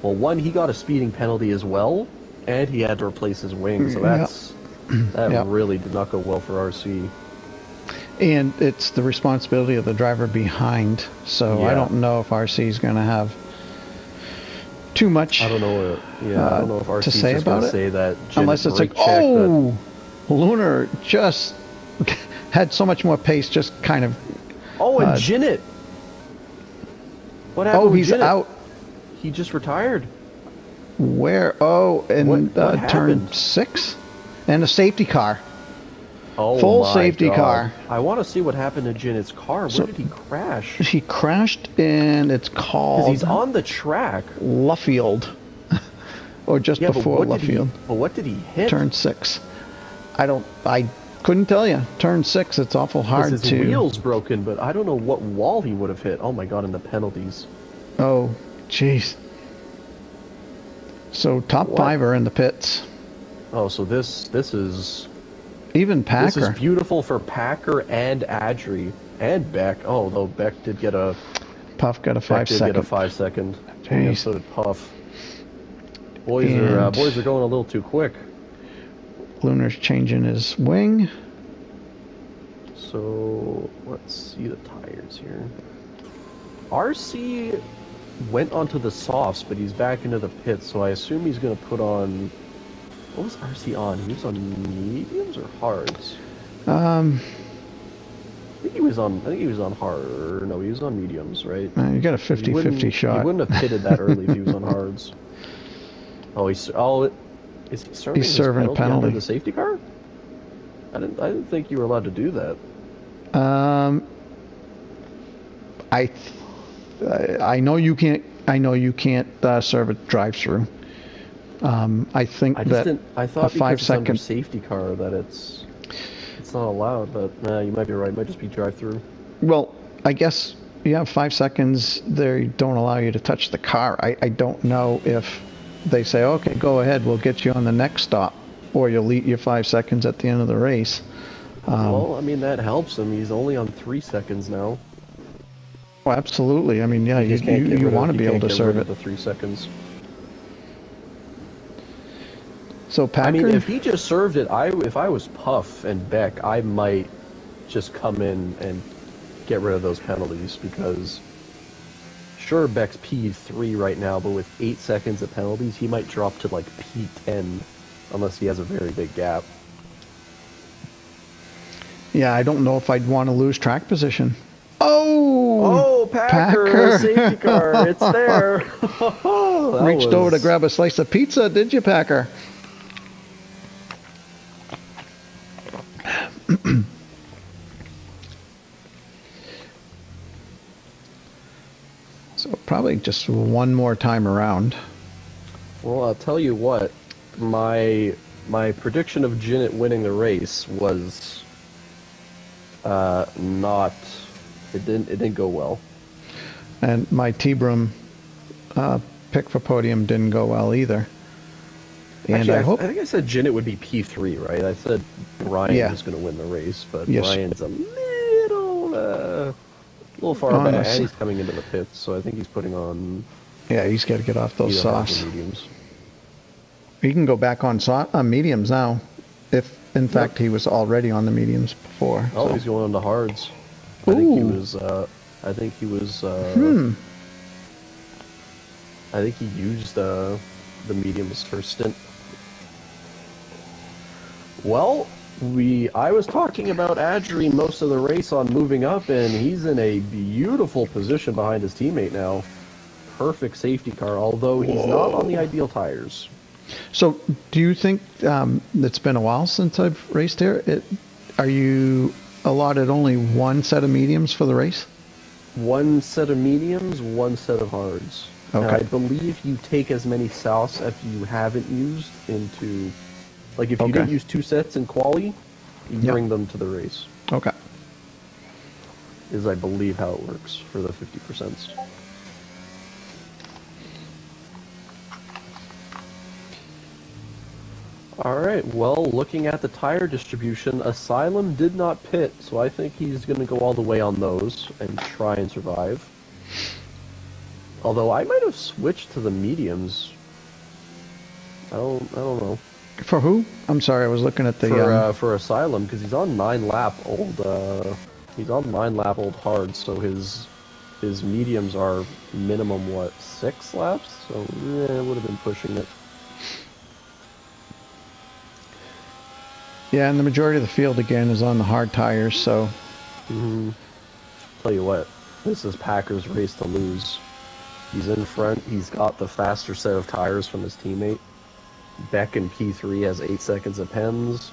well, one, he got a speeding penalty as well, and he had to replace his wing, so that really did not go well for RC. And it's the responsibility of the driver behind, so I don't know if RC is going to have too much. I don't know. I don't know if RC to say about it. Say that unless it's like, oh, Lunar just had so much more pace, just kind of. Oh, and Janet. What happened? Oh, he's out. He just retired. Where? Oh, in what turn 6, and a safety car. Oh, full safety car. I want to see what happened to Janet's car. Where did he crash? He crashed, and it's called. Because he's on the track. Luffield, or just before Luffield. But what did he hit? Turn 6. I couldn't tell you. Turn 6. It's awful hard his wheel's broken, but I don't know what wall he would have hit. Oh my god! And the penalties. Oh, jeez. So top 5 are in the pits. Oh, so this is. Even Packer. This is beautiful for Packer and Adri and Beck. Oh, though Beck did get a. Puff got a 5-second. Get a 5-second. Jeez. Yeah, so did Puff. Boys are going a little too quick. Lunar's changing his wing. So let's see the tires here. RC went onto the softs, but he's back into the pits, so I assume he's going to put on. What was RC on? He was on mediums or hards? I think he was on hard. No, he was on mediums, right? You got a 50-50 shot. He wouldn't have pitted that early if he was on hards. Is he serving? He's serving a penalty under the safety car? I didn't think you were allowed to do that. I know you can't. I know you can't serve a drive-through. I think I thought a 5-second safety car that it's not allowed, but you might be right. It might just be drive-through. Well, I guess you have 5 seconds. They don't allow you to touch the car. I don't know if they say, okay, go ahead, we'll get you on the next stop, or you'll eat your 5 seconds at the end of the race. Well, I mean, that helps him. He's only on 3 seconds now. Oh, absolutely. I mean, yeah, you want to be able to serve it. The 3 seconds. So Packer? I mean, if he just served it, if I was Puff and Beck, I might just come in and get rid of those penalties, because sure, Beck's P3 right now, but with 8 seconds of penalties, he might drop to like P10 unless he has a very big gap. Yeah, I don't know if I'd want to lose track position. Oh, Packer. Safety car, it's there. Reached over to grab a slice of pizza, did you, Packer? So probably just one more time around. Well, I'll tell you what, my prediction of Janet winning the race was not. It didn't go well. And my T-Broom pick for podium didn't go well either. And Actually, I hope. I think I said Jinnit would be P3, right? I said Ryan Yeah. was going to win the race, but Yes. Ryan's a little far back, and he's coming into the pits, so I think he's putting on Yeah, he's got to get off those either hards softs. or mediums. He can go back on mediums now, if in fact he was already on the mediums before. Oh, so. he's going on to hards. Ooh. I think he was. I think he was. I think he used the mediums for stint. Well, I was talking about Adri most of the race on moving up, and he's in a beautiful position behind his teammate now. Perfect safety car, although he's not on the ideal tires. So, do you think it's been a while since I've raced here? Are you allotted only one set of mediums for the race? One set of mediums, one set of hards. Okay. And I believe you take as many souths as you haven't used into... Like, if you didn't use 2 sets in quali, you bring them to the race. Okay. Is, I believe, how it works for the 50%. Alright, well, looking at the tire distribution, Asylum did not pit, so I think he's going to go all the way on those and try and survive. Although I might have switched to the mediums. I don't know. For who? I'm sorry, I was looking at the... For Asylum, because he's on 9-lap old, he's on 9-lap old hard, so his mediums are minimum, what, 6 laps? So, it would have been pushing it. Yeah, and the majority of the field, again, is on the hard tires, so... Tell you what, this is Packer's race to lose. He's in front, he's got the faster set of tires from his teammate. Beck in P3 has 8 seconds of Pens.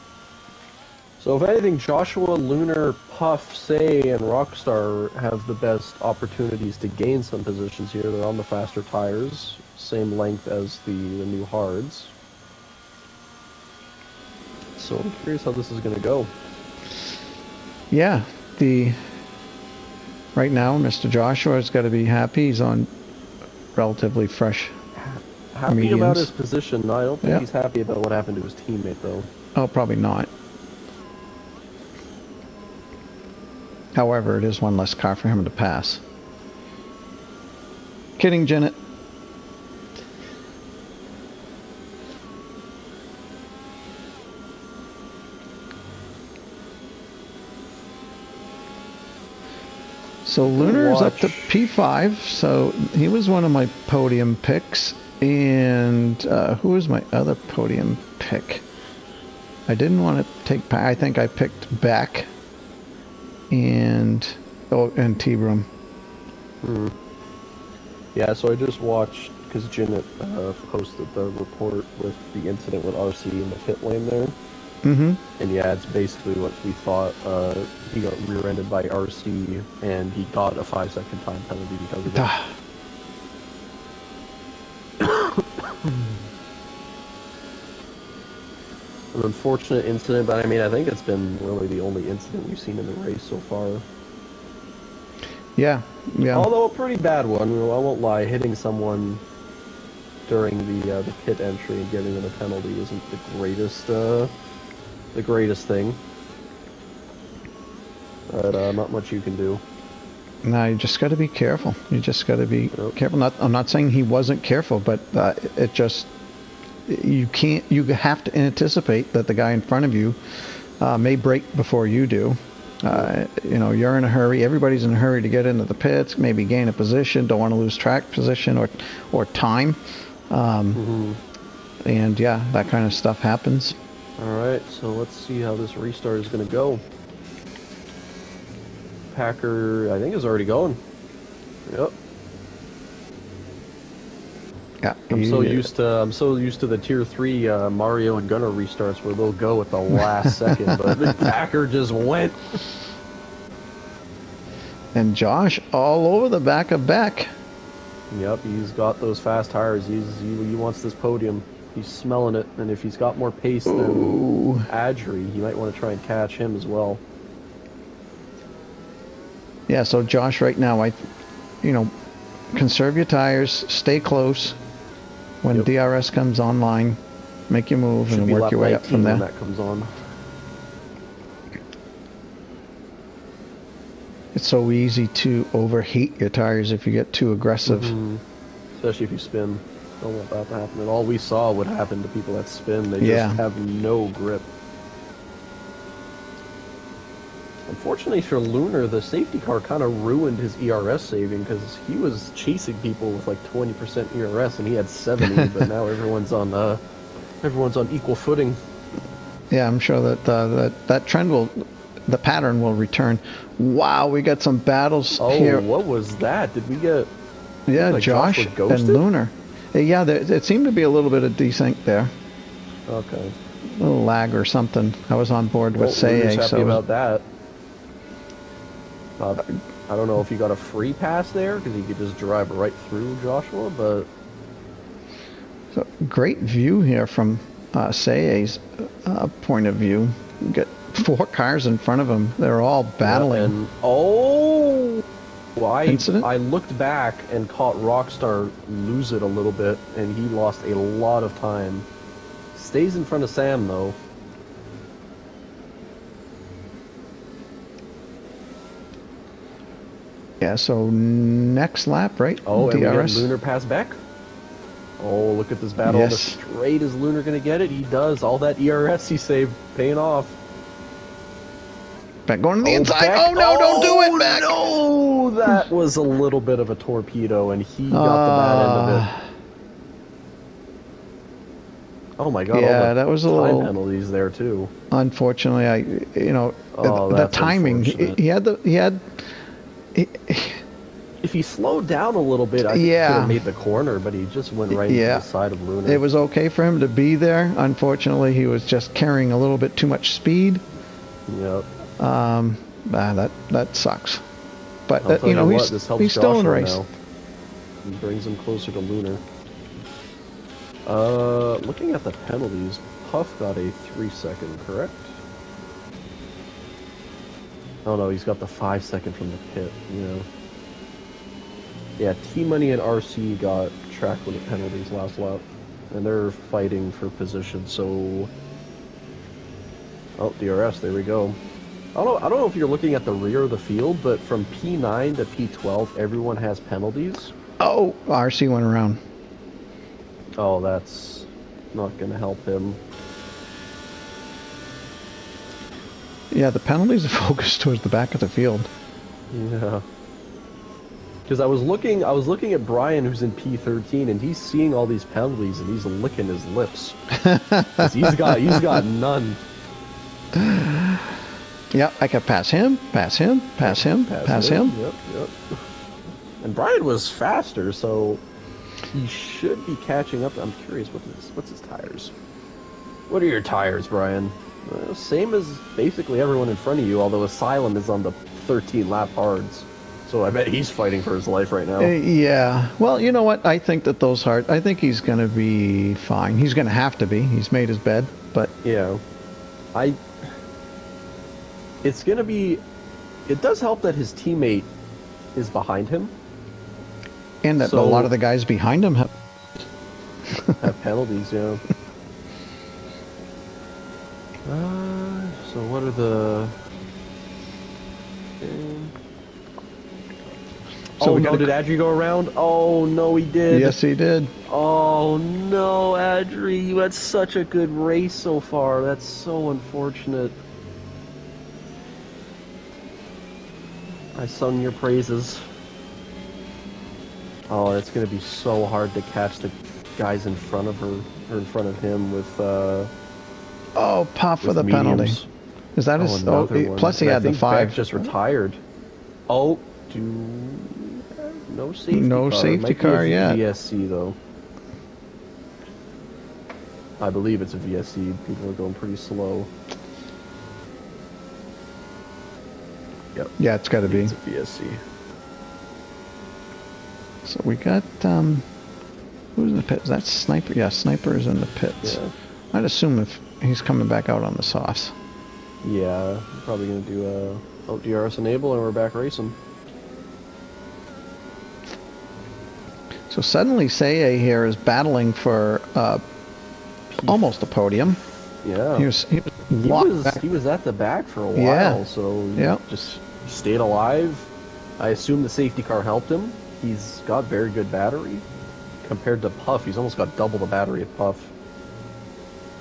So if anything, Joshua, Lunar, Puff, Say, and Rockstar have the best opportunities to gain some positions here. They're on the faster tires, same length as the new hards. So I'm curious how this is going to go. Yeah, right now, Mr. Joshua's got to be happy. He's on relatively fresh Happy mediums. About his position. I don't think he's happy about what happened to his teammate, though. Oh, probably not. However, it is one less car for him to pass. Kidding, Janet. So Lunar's up to P5, so he was one of my podium picks. And who was my other podium pick? I didn't want to take... I think I picked Beck and T-Broom. Yeah, so I just watched, because Jinnit posted the report with the incident with RC in the pit lane there. And yeah, it's basically what we thought. He got rear-ended by RC, and he got a 5-second time penalty because of it. An unfortunate incident, but I mean, I think it's been really the only incident we've seen in the race so far. Yeah. Although a pretty bad one, I won't lie. Hitting someone during the pit entry and giving them a penalty isn't the greatest thing. But not much you can do. No, you just got to be careful. You just got to be careful. I'm not saying he wasn't careful, but it just... You have to anticipate that the guy in front of you may brake before you do. You're in a hurry. Everybody's in a hurry to get into the pits, maybe gain a position, don't want to lose track position or time. And yeah, that kind of stuff happens. Alright, so let's see how this restart is going to go. Packer, I think, is already going. Yep. Yeah, I'm so used to the tier 3 Mario and Gunner restarts where they'll go at the last second, but the Packer just went. And Josh all over the back of Beck. Yep, he's got those fast tires. He wants this podium. He's smelling it, and if he's got more pace than Adri, he might want to try and catch him as well. Yeah, so Josh, right now, conserve your tires, stay close when DRS comes online. Make your move Should and be work lap your way up 19 from when there. that comes on. It's so easy to overheat your tires if you get too aggressive. Especially if you spin. Don't want that to happen. And all we saw would happen to people that spin. They Yeah. just have no grip. Unfortunately for Lunar, the safety car kind of ruined his ERS saving because he was chasing people with like 20% ERS and he had 70. But now everyone's on equal footing. Yeah, I'm sure that that trend will, the pattern will return. Wow, we got some battles here. Oh, what was that? Did we get? Yeah, like Josh was ghosted? and Lunar. Yeah, it seemed to be a little bit of desync there. Okay. A little lag or something. I was on board with Lunar's Say, happy so about that. I don't know if he got a free pass there because he could just drive right through Joshua, but so great view here from Say's point of view. You get 4 cars in front of him. They're all battling. Yeah, and well, Incident? I looked back and caught Rockstar lose it a little bit, and he lost a lot of time. Stays in front of Sam though. Yeah, so next lap, right? Oh, and we DRS. get Lunar pass back. Oh, look at this battle. Yes. The straight is Lunar going to get it? He does. All that ERS he saved paying off. Back going to the inside. Beck. Oh no, don't do it, Beck. No, that was a little bit of a torpedo, and he got the bad end of it. Oh my god! Yeah, all the that was a time little penalties there too. Unfortunately, Oh, the that's timing. unfortunate. He had. If he slowed down a little bit, I think he could have made the corner, but he just went right into the side of Lunar. It was okay for him to be there. Unfortunately, he was just carrying a little bit too much speed. Yep. That sucks. But I'll tell you what, he's still in the race. now. He brings him closer to Lunar. Looking at the penalties, Puff got a 3-second, correct? Oh no, he's got the 5-second from the pit, Yeah, T-Money and RC got track limit penalties last lap. And they're fighting for position, so... Oh, DRS, there we go. I don't know if you're looking at the rear of the field, but from P9 to P12, everyone has penalties. Oh, RC went around. Oh, that's not going to help him. Yeah, the penalties are focused towards the back of the field. Yeah. Because I was looking at Brian, who's in P13, and he's seeing all these penalties, and he's licking his lips. 'Cause he's got none. Yep, I could pass him, pass him, pass him, pass him. Yep. And Brian was faster, so he should be catching up. I'm curious what's his tires. What are your tires, Brian? Well, same as basically everyone in front of you, although Asylum is on the 13 lap hards. So I bet he's fighting for his life right now. Yeah. Well, you know what? I think that those hard. I think he's going to be fine. He's going to have to be. He's made his bed, but yeah, it's going to be. It does help that his teammate is behind him, and that a lot of the guys behind him have penalties. Yeah. So what are the? So no, did Adri go around? Oh, no, he did. Yes, he did. Oh, no, Adri, you had such a good race so far. That's so unfortunate. I sung your praises. Oh, it's going to be so hard to catch the guys in front of her, or in front of him with, Oh, Puff with a penalty. Is that his? Oh, plus he had the 5. Beck just retired. Oh, no safety car. No safety car yet. VSC though. I believe it's a VSC. People are going pretty slow. Yep. Yeah, it's got to be. It's a VSC. So we got who's in the pit? Is that Sniper? Yeah, Sniper is in the pits. Yeah. I'd assume if he's coming back out on the sauce. Yeah, probably gonna do DRS enable, and we're back racing. So suddenly Seye here is battling for almost a podium. Yeah. He was locked back. He was at the back for a while, Yeah. so he Yeah. just stayed alive. I assume the safety car helped him. He's got very good battery compared to Puff. He's almost got double the battery of Puff.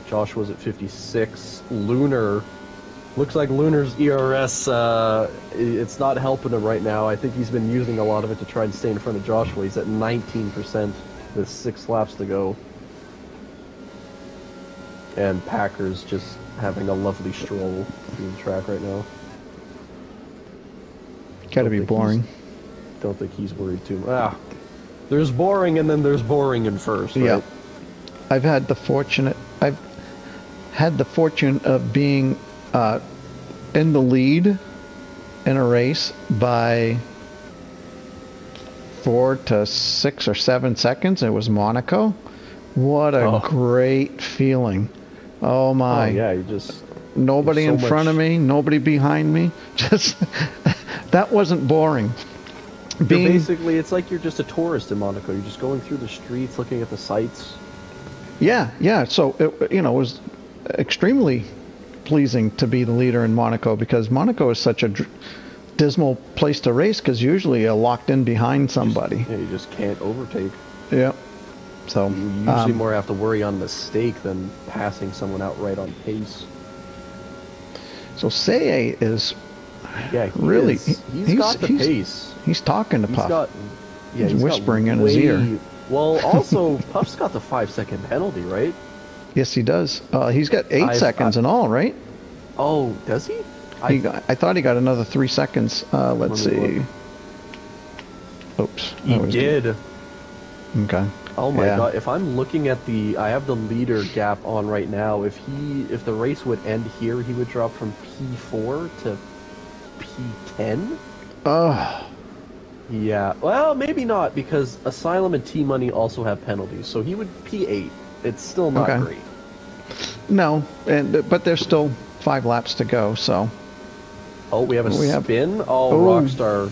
Josh was at 56. Lunar, looks like Lunar's ERS, it's not helping him right now. I think he's been using a lot of it to try and stay in front of Joshua. He's at 19% with 6 laps to go. And Packer's just having a lovely stroll through the track right now. Gotta be boring. Don't think he's worried too much. There's boring and then there's boring in first, right? Yeah. I've had the fortune of being in the lead in a race by 4 to 6 or 7 seconds. It was Monaco. What a great feeling. Oh my. Oh yeah, you just... Nobody in front of me, nobody behind me. Just, that wasn't boring. Basically, it's like you're just a tourist in Monaco. You're just going through the streets, looking at the sights. Yeah, yeah. So, it was extremely pleasing to be the leader in Monaco, because Monaco is such a dismal place to race, because usually you're locked in behind somebody. You just can't overtake. Yeah. So you usually more have to worry on mistake than passing someone outright on pace. So Seye is really he's got the pace. He's talking to Puff. He's whispering in his ear. Well, also Puff's got the 5-second penalty, right? Yes, he does. He's got 8 seconds in all, right? Oh, does he? I thought he got another 3 seconds. Let's see. Oops. He did. Okay. Oh my god, if I'm looking at I have the leader gap on right now. If the race would end here, he would drop from P4 to P10? Oh. Yeah, well, maybe not, because Asylum and T-Money also have penalties, so he would P8. It's still not great. No, but there's still 5 laps to go, so... Oh, we have a spin? Rockstar.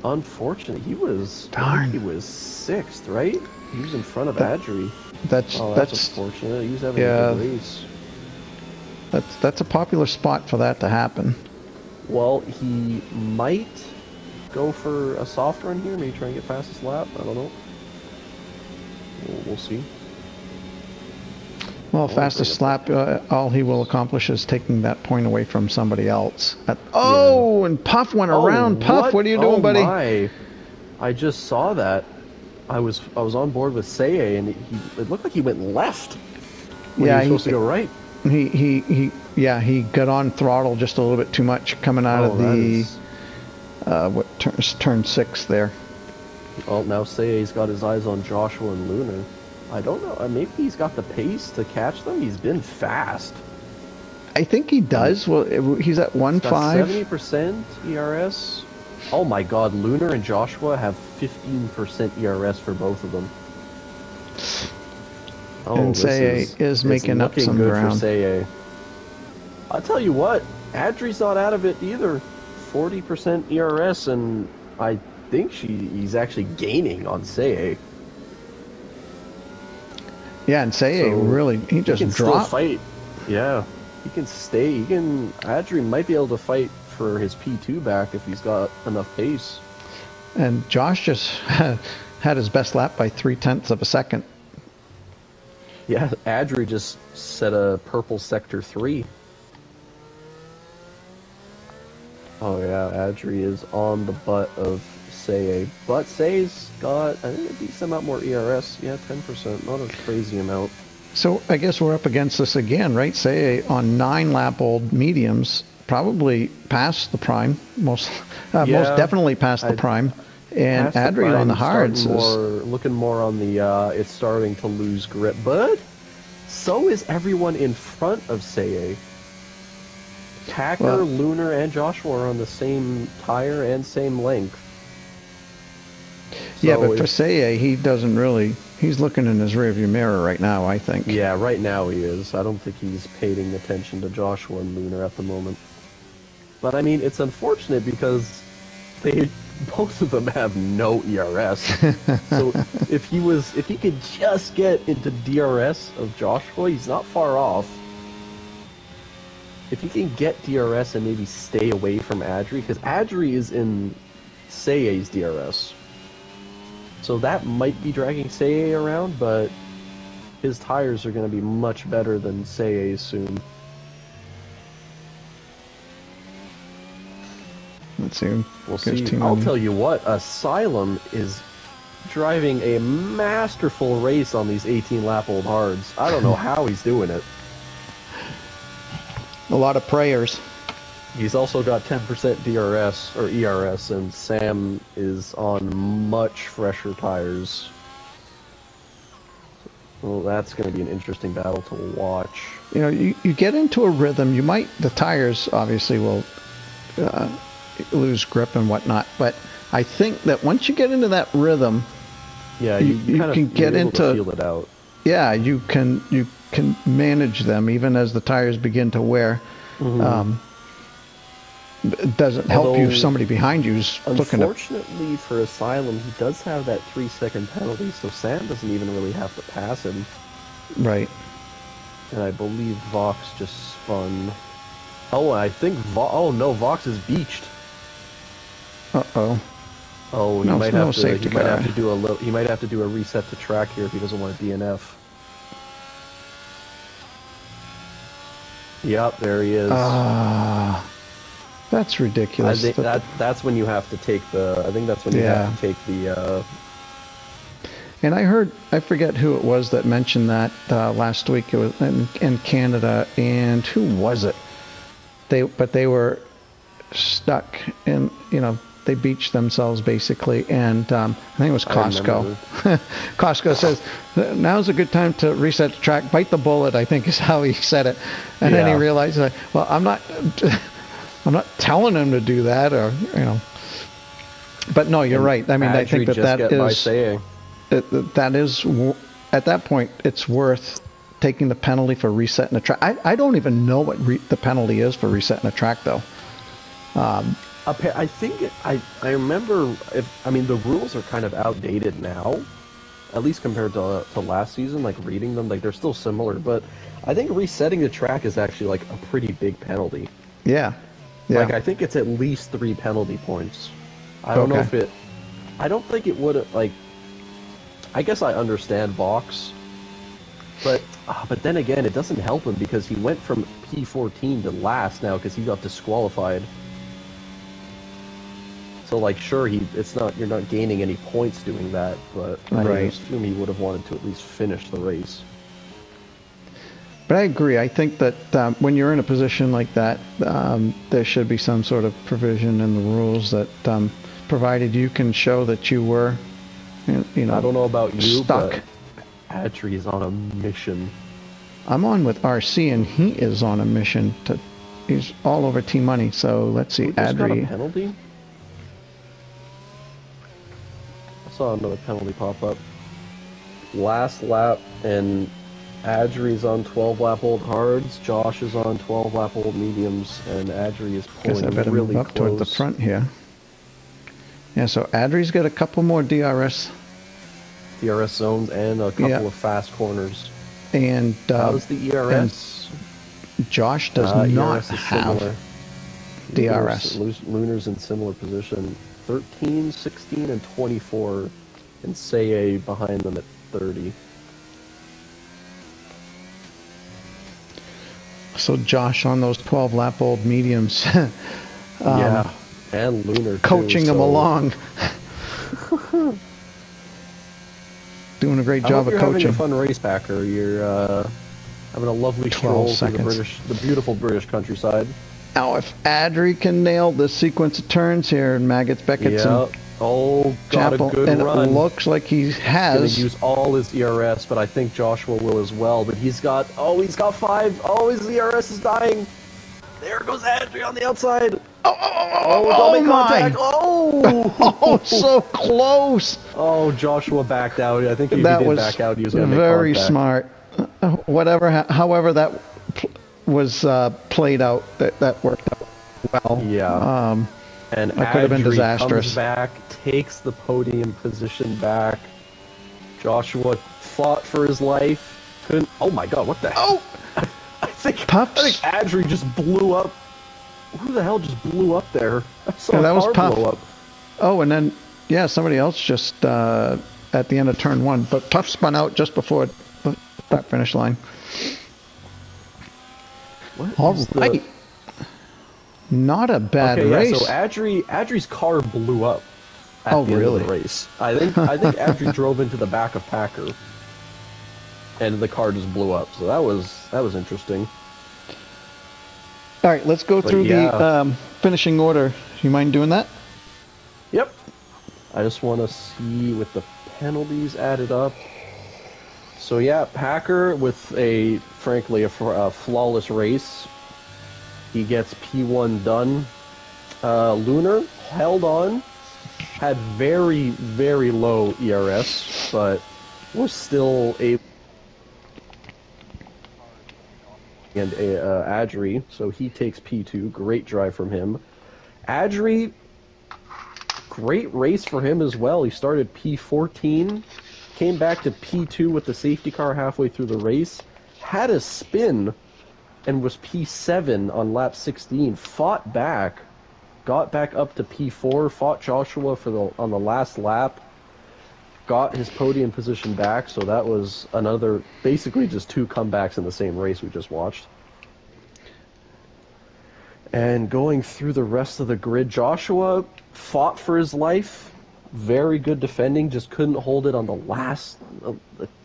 Unfortunate. He was... Darn. He was 6th, right? He was in front of Adri. That's unfortunate. He was having a good race. That's a popular spot for that to happen. Well, he might go for a soft run here, maybe try and get past this lap. I don't know. We'll see. Well, fastest lap, all he will accomplish is taking that point away from somebody else. And Puff went around. Puff, what are you doing, buddy? My. I just saw that. I was on board with Seye, and it looked like he went left. When he was supposed to go right. He got on throttle just a little bit too much coming out of the turn 6 there. Well, now Seye's got his eyes on Joshua and Lunar. I don't know. Maybe he's got the pace to catch them. He's been fast. I think he does. Well, he's at 1.5. 70% ERS. Oh my God, Lunar and Joshua have 15% ERS for both of them. Oh, and Seye is making up some ground. For Seye. I'll tell you what, Adri's not out of it either. 40% ERS, and I think he's actually gaining on Seye. Yeah, and Seye really, he just dropped. Still fight. Yeah, he can stay. Adri might be able to fight for his P2 back if he's got enough pace. And Josh just had his best lap by 0.3 of a second. Yeah, Adri just set a purple sector 3. Oh yeah, Adri is on the butt of Seye, but Seye's got, I think, a decent amount more ERS. Yeah, 10%, not a crazy amount. So I guess we're up against this again, right? Seye on 9-lap-old mediums, probably past the prime, most definitely past the prime, and Adri on the hards is looking more on the. It's starting to lose grip, but so is everyone in front of Seye. Packer, Lunar, and Joshua are on the same tire and same length. So yeah, but for Seye, he doesn't really... He's looking in his rearview mirror right now, I think. Yeah, right now he is. I don't think he's paying attention to Joshua and Lunar at the moment. But, I mean, it's unfortunate because they both of them have no ERS. So if he could just get into DRS of Joshua, he's not far off. If he can get DRS and maybe stay away from Adri, because Adri is in Seiei's DRS. So that might be dragging Seiei around, but his tires are going to be much better than Seiei's soon. Let's see. We'll see. I'll tell you what, Asylum is driving a masterful race on these 18-lap-old hards. I don't know how he's doing it. A lot of prayers. He's also got 10% DRS, or ERS, and Sam is on much fresher tires. Well, that's going to be an interesting battle to watch. You know, you get into a rhythm, the tires obviously will lose grip and whatnot, but I think that once you get into that rhythm, yeah, you can get into feel it out. Yeah, you can manage them even as the tires begin to wear. Mm-hmm. It doesn't help you if somebody behind you is looking to... Unfortunately for Asylum, he does have that 3-second penalty, so Sam doesn't even really have to pass him. Right. And I believe Vox just spun. Oh, I think oh no, Vox is beached. Uh-oh. Oh, he might have to do a reset to track here if he doesn't want to DNF. Yep, there he is. That's ridiculous. I think that's when you have to take the. I think that's when you have to take the. And I heard, I forget who it was that mentioned that last week. It was in Canada, and who was it? But they were stuck, and they beached themselves basically, and I think it was Costco. Costco says, now's a good time to reset the track, bite the bullet, I think is how he said it. And then he realized, well, I'm not telling him to do that, or, But no, you're right. I mean, I think that is, at that point, it's worth taking the penalty for resetting the track. I don't even know what the penalty is for resetting a track, though. I think I remember. The rules are kind of outdated now, at least compared to last season. Like reading them, like they're still similar, but I think resetting the track is actually like a pretty big penalty. Yeah. Like I think it's at least 3 penalty points. I don't know if it. I don't think it would like. I guess I understand Vox, but then again, it doesn't help him because he went from P14 to last now because he got disqualified. So like, sure, you're not gaining any points doing that, but I assume he would have wanted to at least finish the race. But I agree. I think that when you're in a position like that, there should be some sort of provision in the rules that, provided you can show that you were, I don't know about you, stuck. But Adri is on a mission. I'm on with RC, and he is on a mission to. He's all over Team Money. So let's see, Adri. Got a penalty? I saw another penalty pop up. Last lap, and Adri's on 12-lap-old hards. Josh is on 12-lap-old mediums, and Adri is pulling really move up close. Toward the front here. Yeah, so Adri's got a couple more DRS zones and a couple of fast corners. And how's the ERS? Josh does not have DRS. Lunar's in similar position. 13, 16, and 24, and Seiei behind them at 30. So Josh on those 12-lap-old mediums. Yeah, and Lunar coaching him along. Doing a great job of coaching. You're having a fun race, Packer. You're having a lovely stroll through the beautiful British countryside. Now, if Adri can nail this sequence of turns here, and Maggots, Beckett's, and got a good run. It looks like he has. He's gonna use all his ERS, but I think Joshua will as well. But he's got 5. Oh, his ERS is dying. There goes Adri on the outside. Oh my! Oh, so close. Oh, Joshua backed out. I think he did back out. He was gonna make very contact. Smart. However that was played out, that worked out well. Yeah. And That could have been Adri disastrous. comes back, takes the podium position back. Joshua fought for his life. Couldn't. Oh my God! What the hell? Oh! I think Pups. Adri just blew up. Who the hell just blew up there? I saw Yeah, that a was car Puff. blow up. Oh, and then, yeah, somebody else just at the end of turn 1. But Puff spun out just before the start finish line. All right. Not a bad race. Yeah, so Adri's car blew up at the end of the race. I think Adri drove into the back of Packer, and the car just blew up. So that was interesting. All right, let's go through the finishing order. You mind doing that? Yep. I just want to see with the penalties added up. So yeah, Packer with frankly a flawless race. He gets P1 done. Lunar held on, had very, very low ERS, but was still able. And Adri, so he takes P2. Great drive from him. Adri, great race for him as well. He started P14, came back to P2 with the safety car halfway through the race, had a spin, and was P7 on lap 16. Fought back, got back up to P4, fought Joshua on the last lap, got his podium position back, so that was another, basically just 2 comebacks in the same race we just watched. And going through the rest of the grid, Joshua fought for his life, very good defending, just couldn't hold it on the last,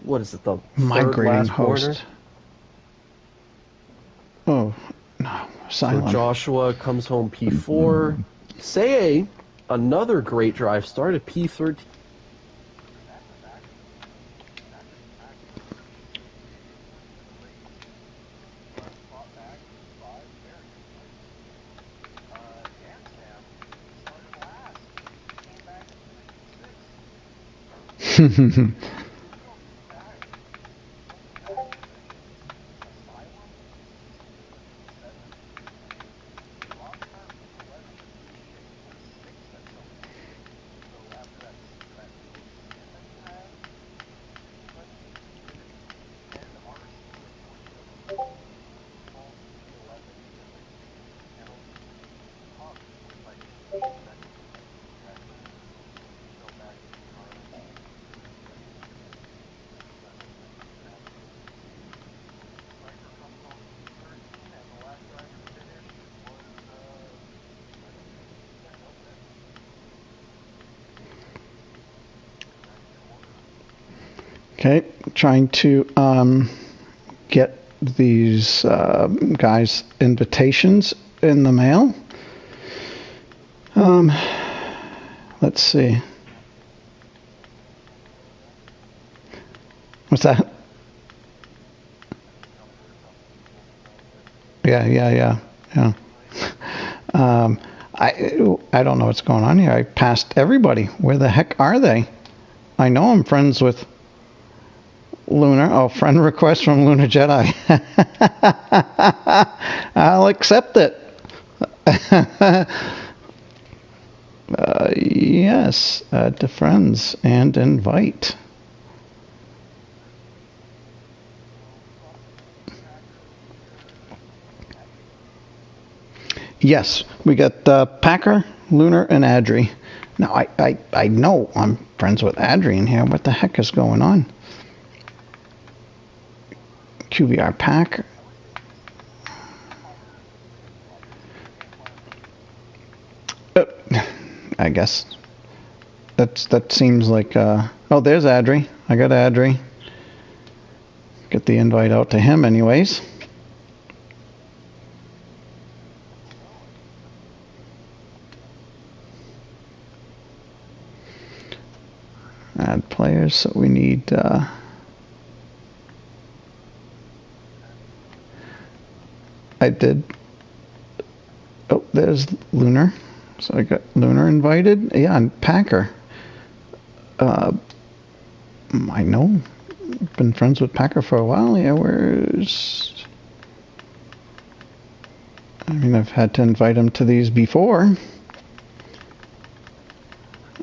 what is it, the migrating third last host. corner? Oh, no, silent. So Joshua comes home P4. Say another great drive, started P13. Okay, trying to get these guys invitations in the mail. Let's see. What's that? Yeah. I don't know what's going on here. I passed everybody. Where the heck are they? I know I'm friends with Lunar. Oh, friend request from Lunar Jedi. I'll accept it. Yes, add to friends and invite. Yes, we got Packer, Lunar, and Adri. Now, I know I'm friends with Adri in here. What the heck is going on? QVR Packer. I guess that seems like oh, there's Adri. I got Adri. Get the invite out to him anyways. Add players, so we need I did. Oh, there's Lunar. So I got Lunar invited. Yeah, and Packer. I know. Been friends with Packer for a while. Yeah, where's... I mean, I've had to invite him to these before.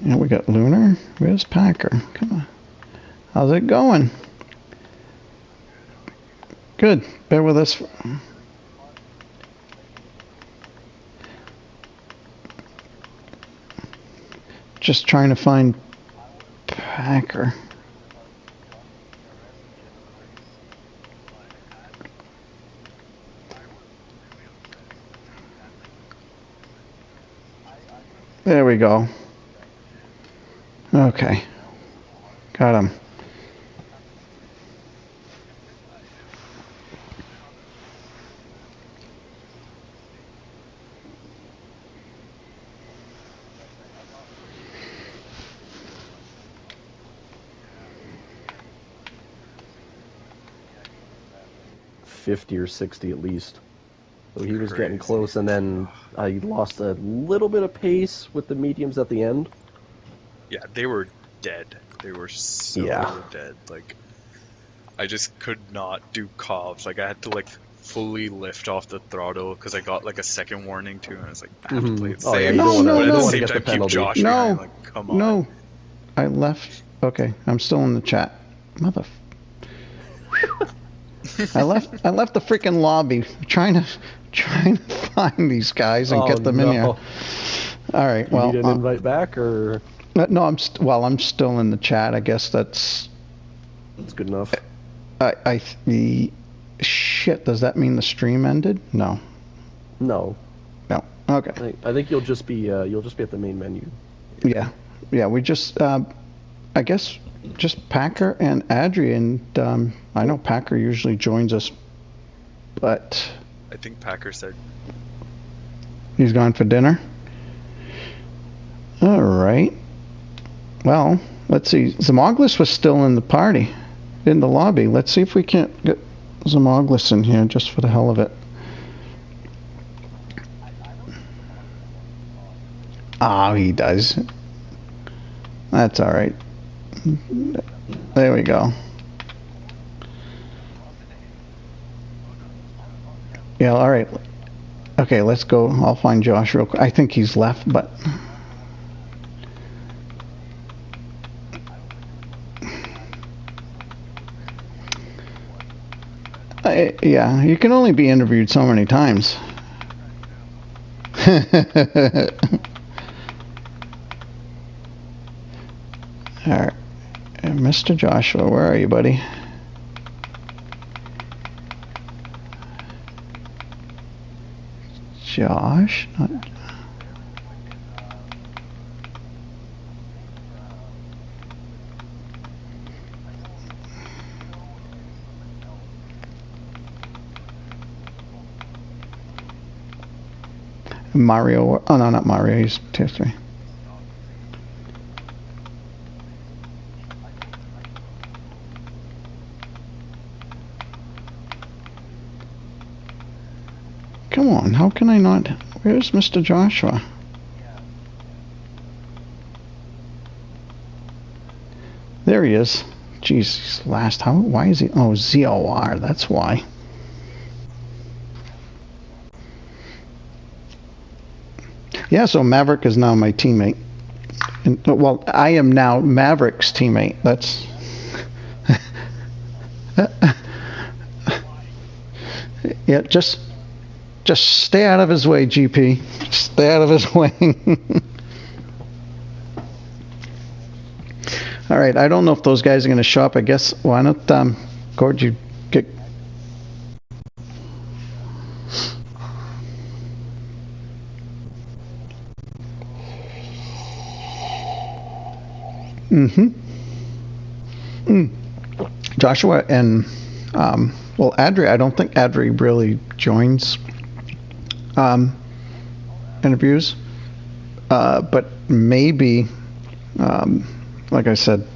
And we got Lunar. Where's Packer? Come on. How's it going? Good. Bear with us. Just trying to find Packer. There we go. Okay. Got him. $50 or $60 at least. So he was getting close, and then I lost a little bit of pace with the mediums at the end. Yeah, they were dead. They were so dead. Like, I just could not do cobs. Like, I had to like fully lift off the throttle because I got like a second warning too, and I was like, I have to play it safe. Oh, yeah, But at the no. same time, keep Josh No, behind. Like, come on. no. I left. Okay, I'm still in the chat. Mother. I left the freaking lobby trying to find these guys and get them in here. All right. Well, you need an invite back, or no? I'm still in the chat. I guess that's good enough. Shit. Does that mean the stream ended? No. No. No. Okay. I think you'll just be at the main menu. Yeah. Yeah. We just I guess just Packer and Adri, and I know Packer usually joins us, but I think Packer said he's gone for dinner. All right. Well, let's see. Zamoglis was still in the party, in the lobby. Let's see if we can't get Zamoglis in here just for the hell of it. Ah, he does. That's all right. There we go. Yeah, all right. Okay, let's go. I'll find Josh real quick. I think he's left, but... yeah, you can only be interviewed so many times. All right. Mr. Joshua, where are you, buddy? Josh? Not... Mario. Oh, no, not Mario. He's tier 3. Come on, how can I not? Where's Mr. Joshua? There he is. Jeez, last. Why is he? Oh, ZOR. That's why. Yeah, so Maverick is now my teammate. And, well, I am now Maverick's teammate. That's... yeah, just stay out of his way, GP. Just stay out of his way. All right, I don't know if those guys are going to show up. I guess, why not, Gord, you get... Joshua and, well, Adri, I don't think Adri really joins interviews, but maybe, like I said,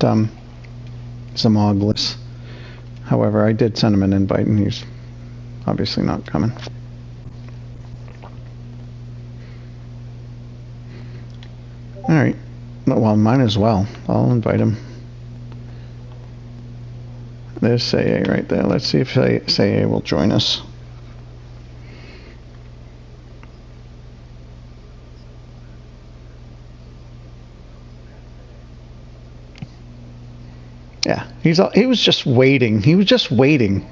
Zamoglis. However, I did send him an invite, and he's obviously not coming. All right. Well, mine as well. I'll invite him. There's Say right there. Let's see if Say will join us. He was just waiting. He was just waiting.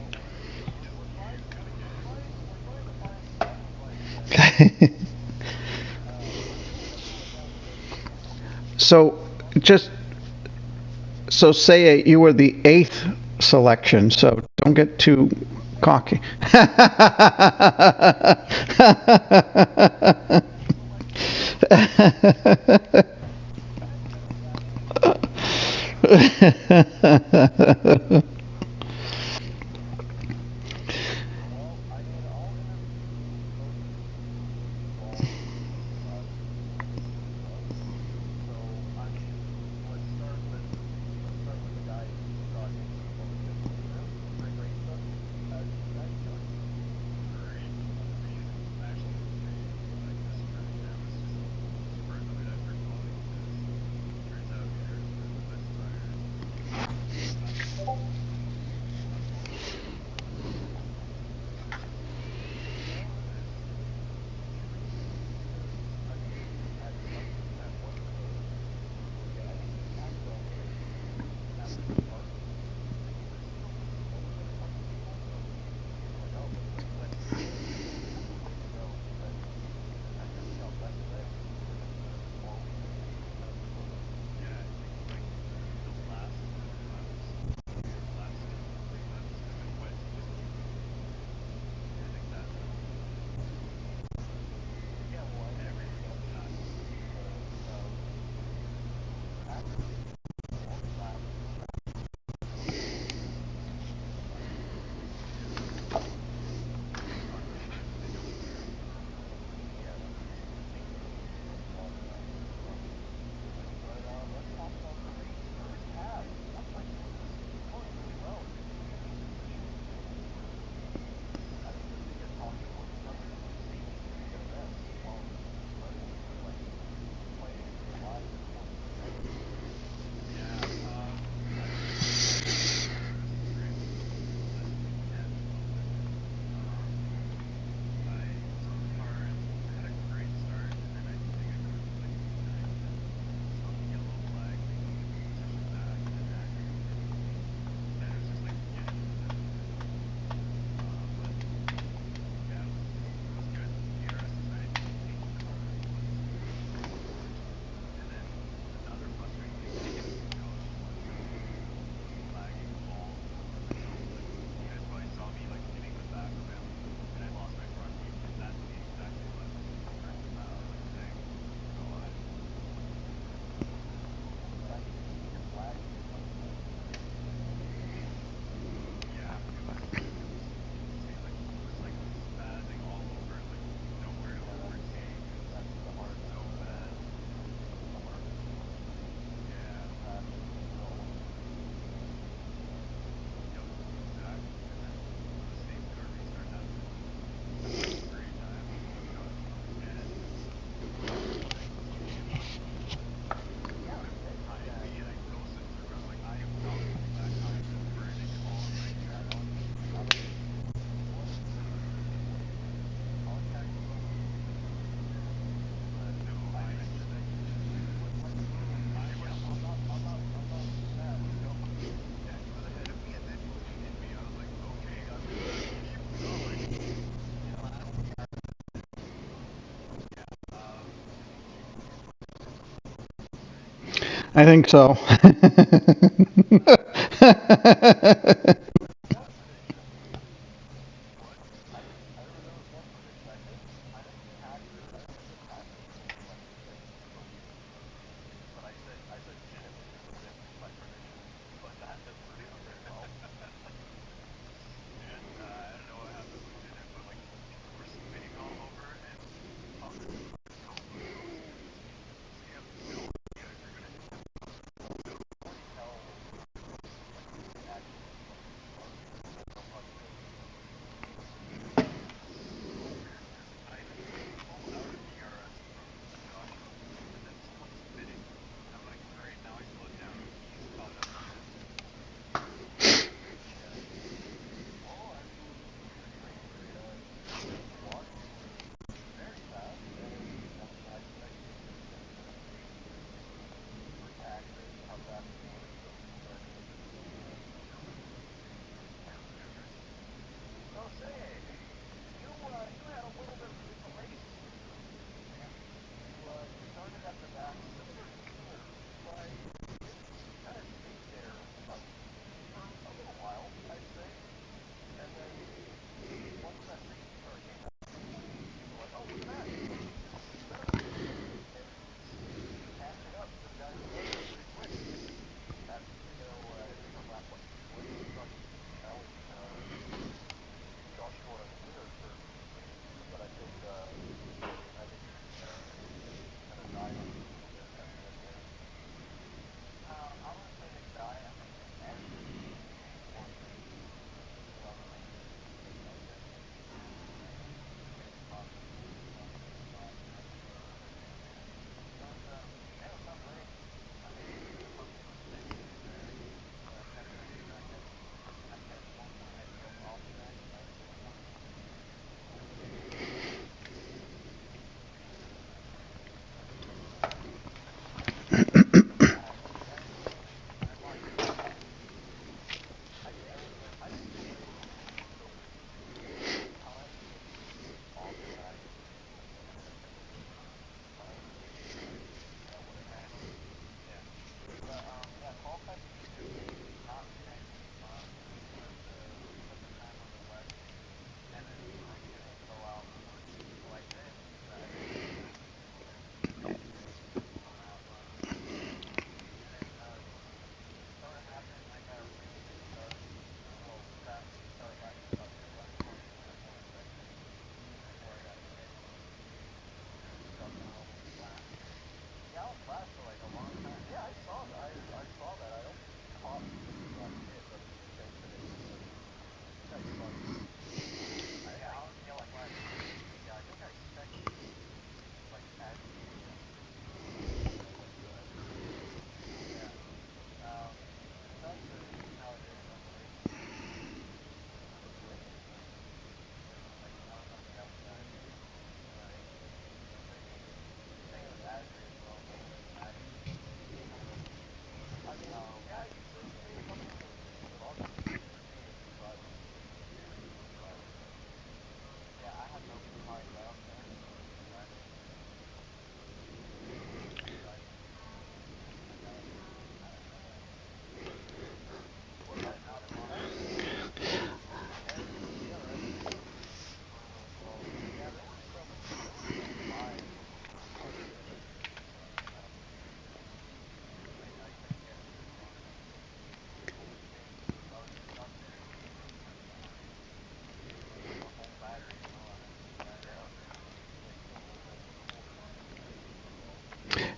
So say you were the 8th selection, so don't get too cocky. I think so.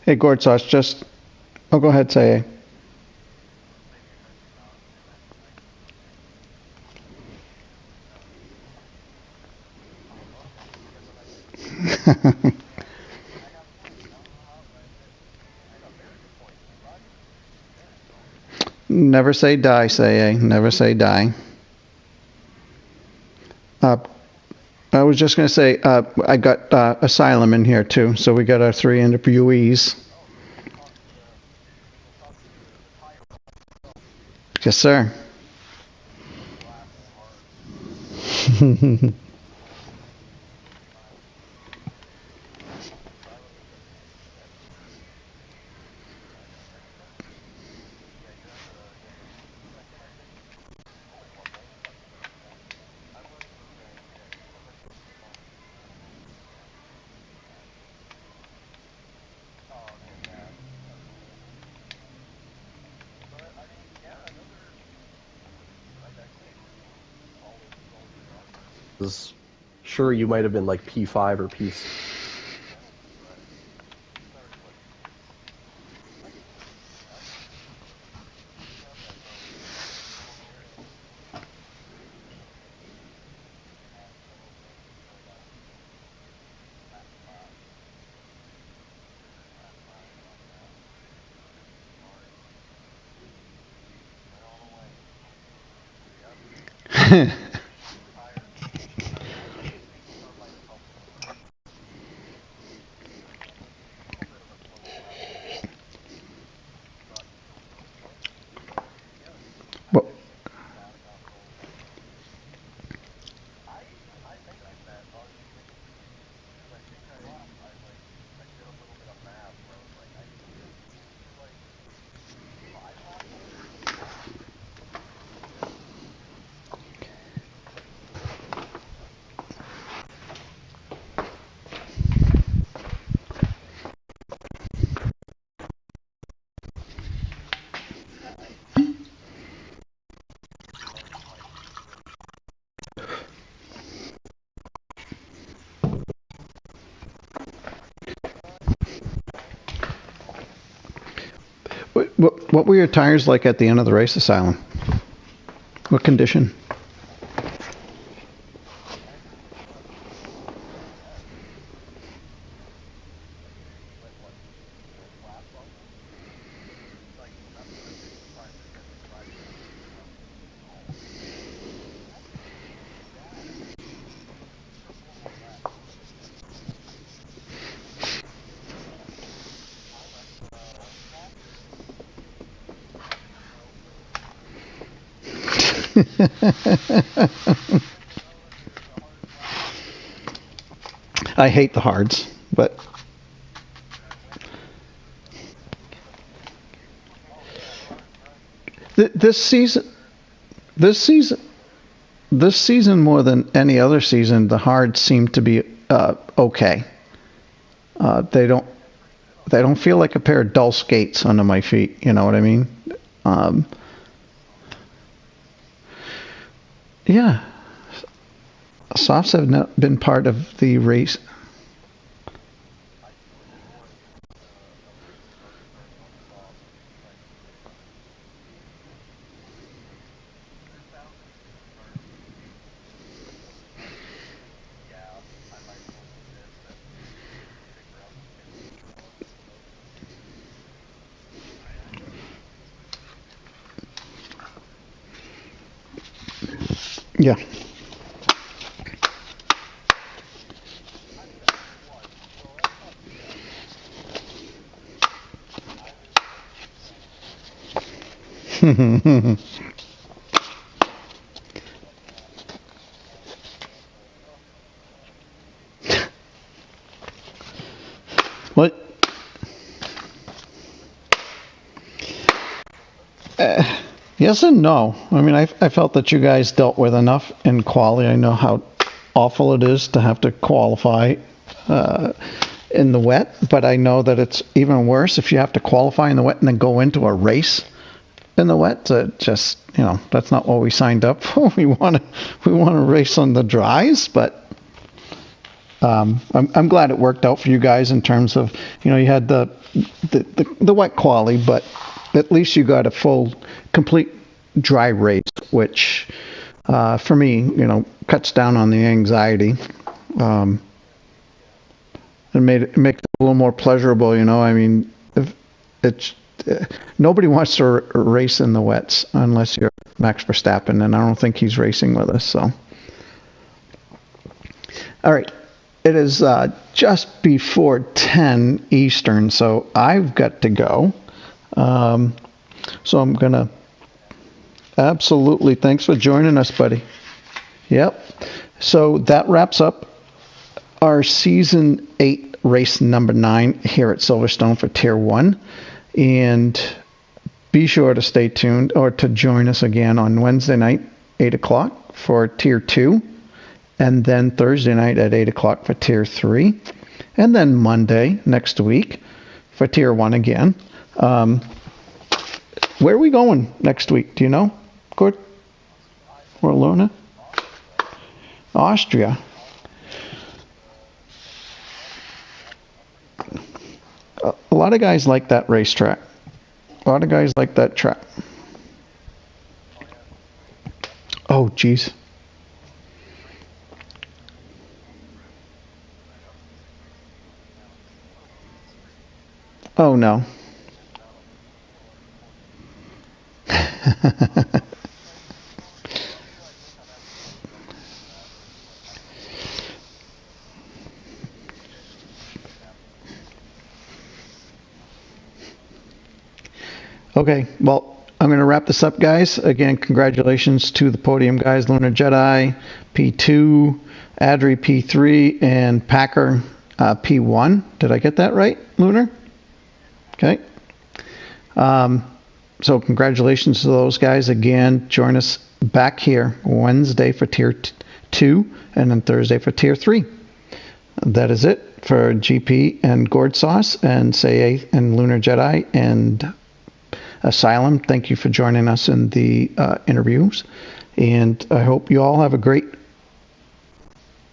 Hey, Gourd Sauce, just... Oh, go ahead, say A. Never say die, say A. Never say die. I was just going to say, I got Asylum in here too, so we got our 3 interviewees. Yes, sir. Sure, you might have been like P5 or P6. Well, what were your tires like at the end of the race, Asylum? What condition? I hate the hards, but this season more than any other season, the hards seem to be okay. They don't feel like a pair of dull skates under my feet. You know what I mean? Yeah. Softs have not been part of the race. Yeah. What? Yes and no. I mean, I felt that you guys dealt with enough in quali. I know how awful it is to have to qualify in the wet, but I know that it's even worse if you have to qualify in the wet and then go into a race in the wet. Just, you know, that's not what we signed up for. We want to race on the dries, but I'm glad it worked out for you guys in terms of, you know, you had the wet quali, but at least you got a full, complete dry race, which for me, you know, cuts down on the anxiety. It makes it a little more pleasurable, you know. I mean, if it's nobody wants to race in the wets unless you're Max Verstappen, and I don't think he's racing with us. So, all right, it is just before 10 Eastern, so I've got to go. So I'm gonna absolutely thanks for joining us, buddy. Yep. So that wraps up our season 8 race number 9 here at Silverstone for Tier 1, and be sure to stay tuned or to join us again on Wednesday night 8 o'clock for Tier 2, and then Thursday night at 8 o'clock for Tier 3, and then Monday next week for Tier 1 again. Where are we going next week? Do you know, Gord or Luna? Austria. A lot of guys like that racetrack. A lot of guys like that track. Oh, geez. Oh, no. Okay, well, I'm going to wrap this up, guys. Again, congratulations to the podium guys, Lunar Jedi, P2, Adri, P3, and Packer, P1. Did I get that right, Lunar? Okay. So congratulations to those guys. Again, join us back here Wednesday for Tier 2 and then Thursday for Tier 3. That is it for GP and Gourd Sauce and Say and Lunar Jedi and Asylum. Thank you for joining us in the interviews, and I hope you all have a great,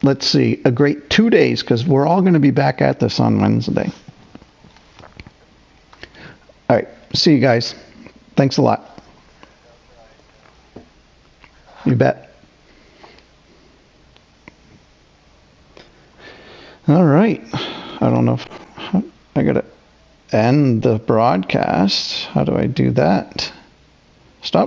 a great 2 days, because we're all going to be back at this on Wednesday. All right, see you guys. Thanks a lot. You bet. All right, I don't know if I got to end the broadcast. How do I do that? Stop.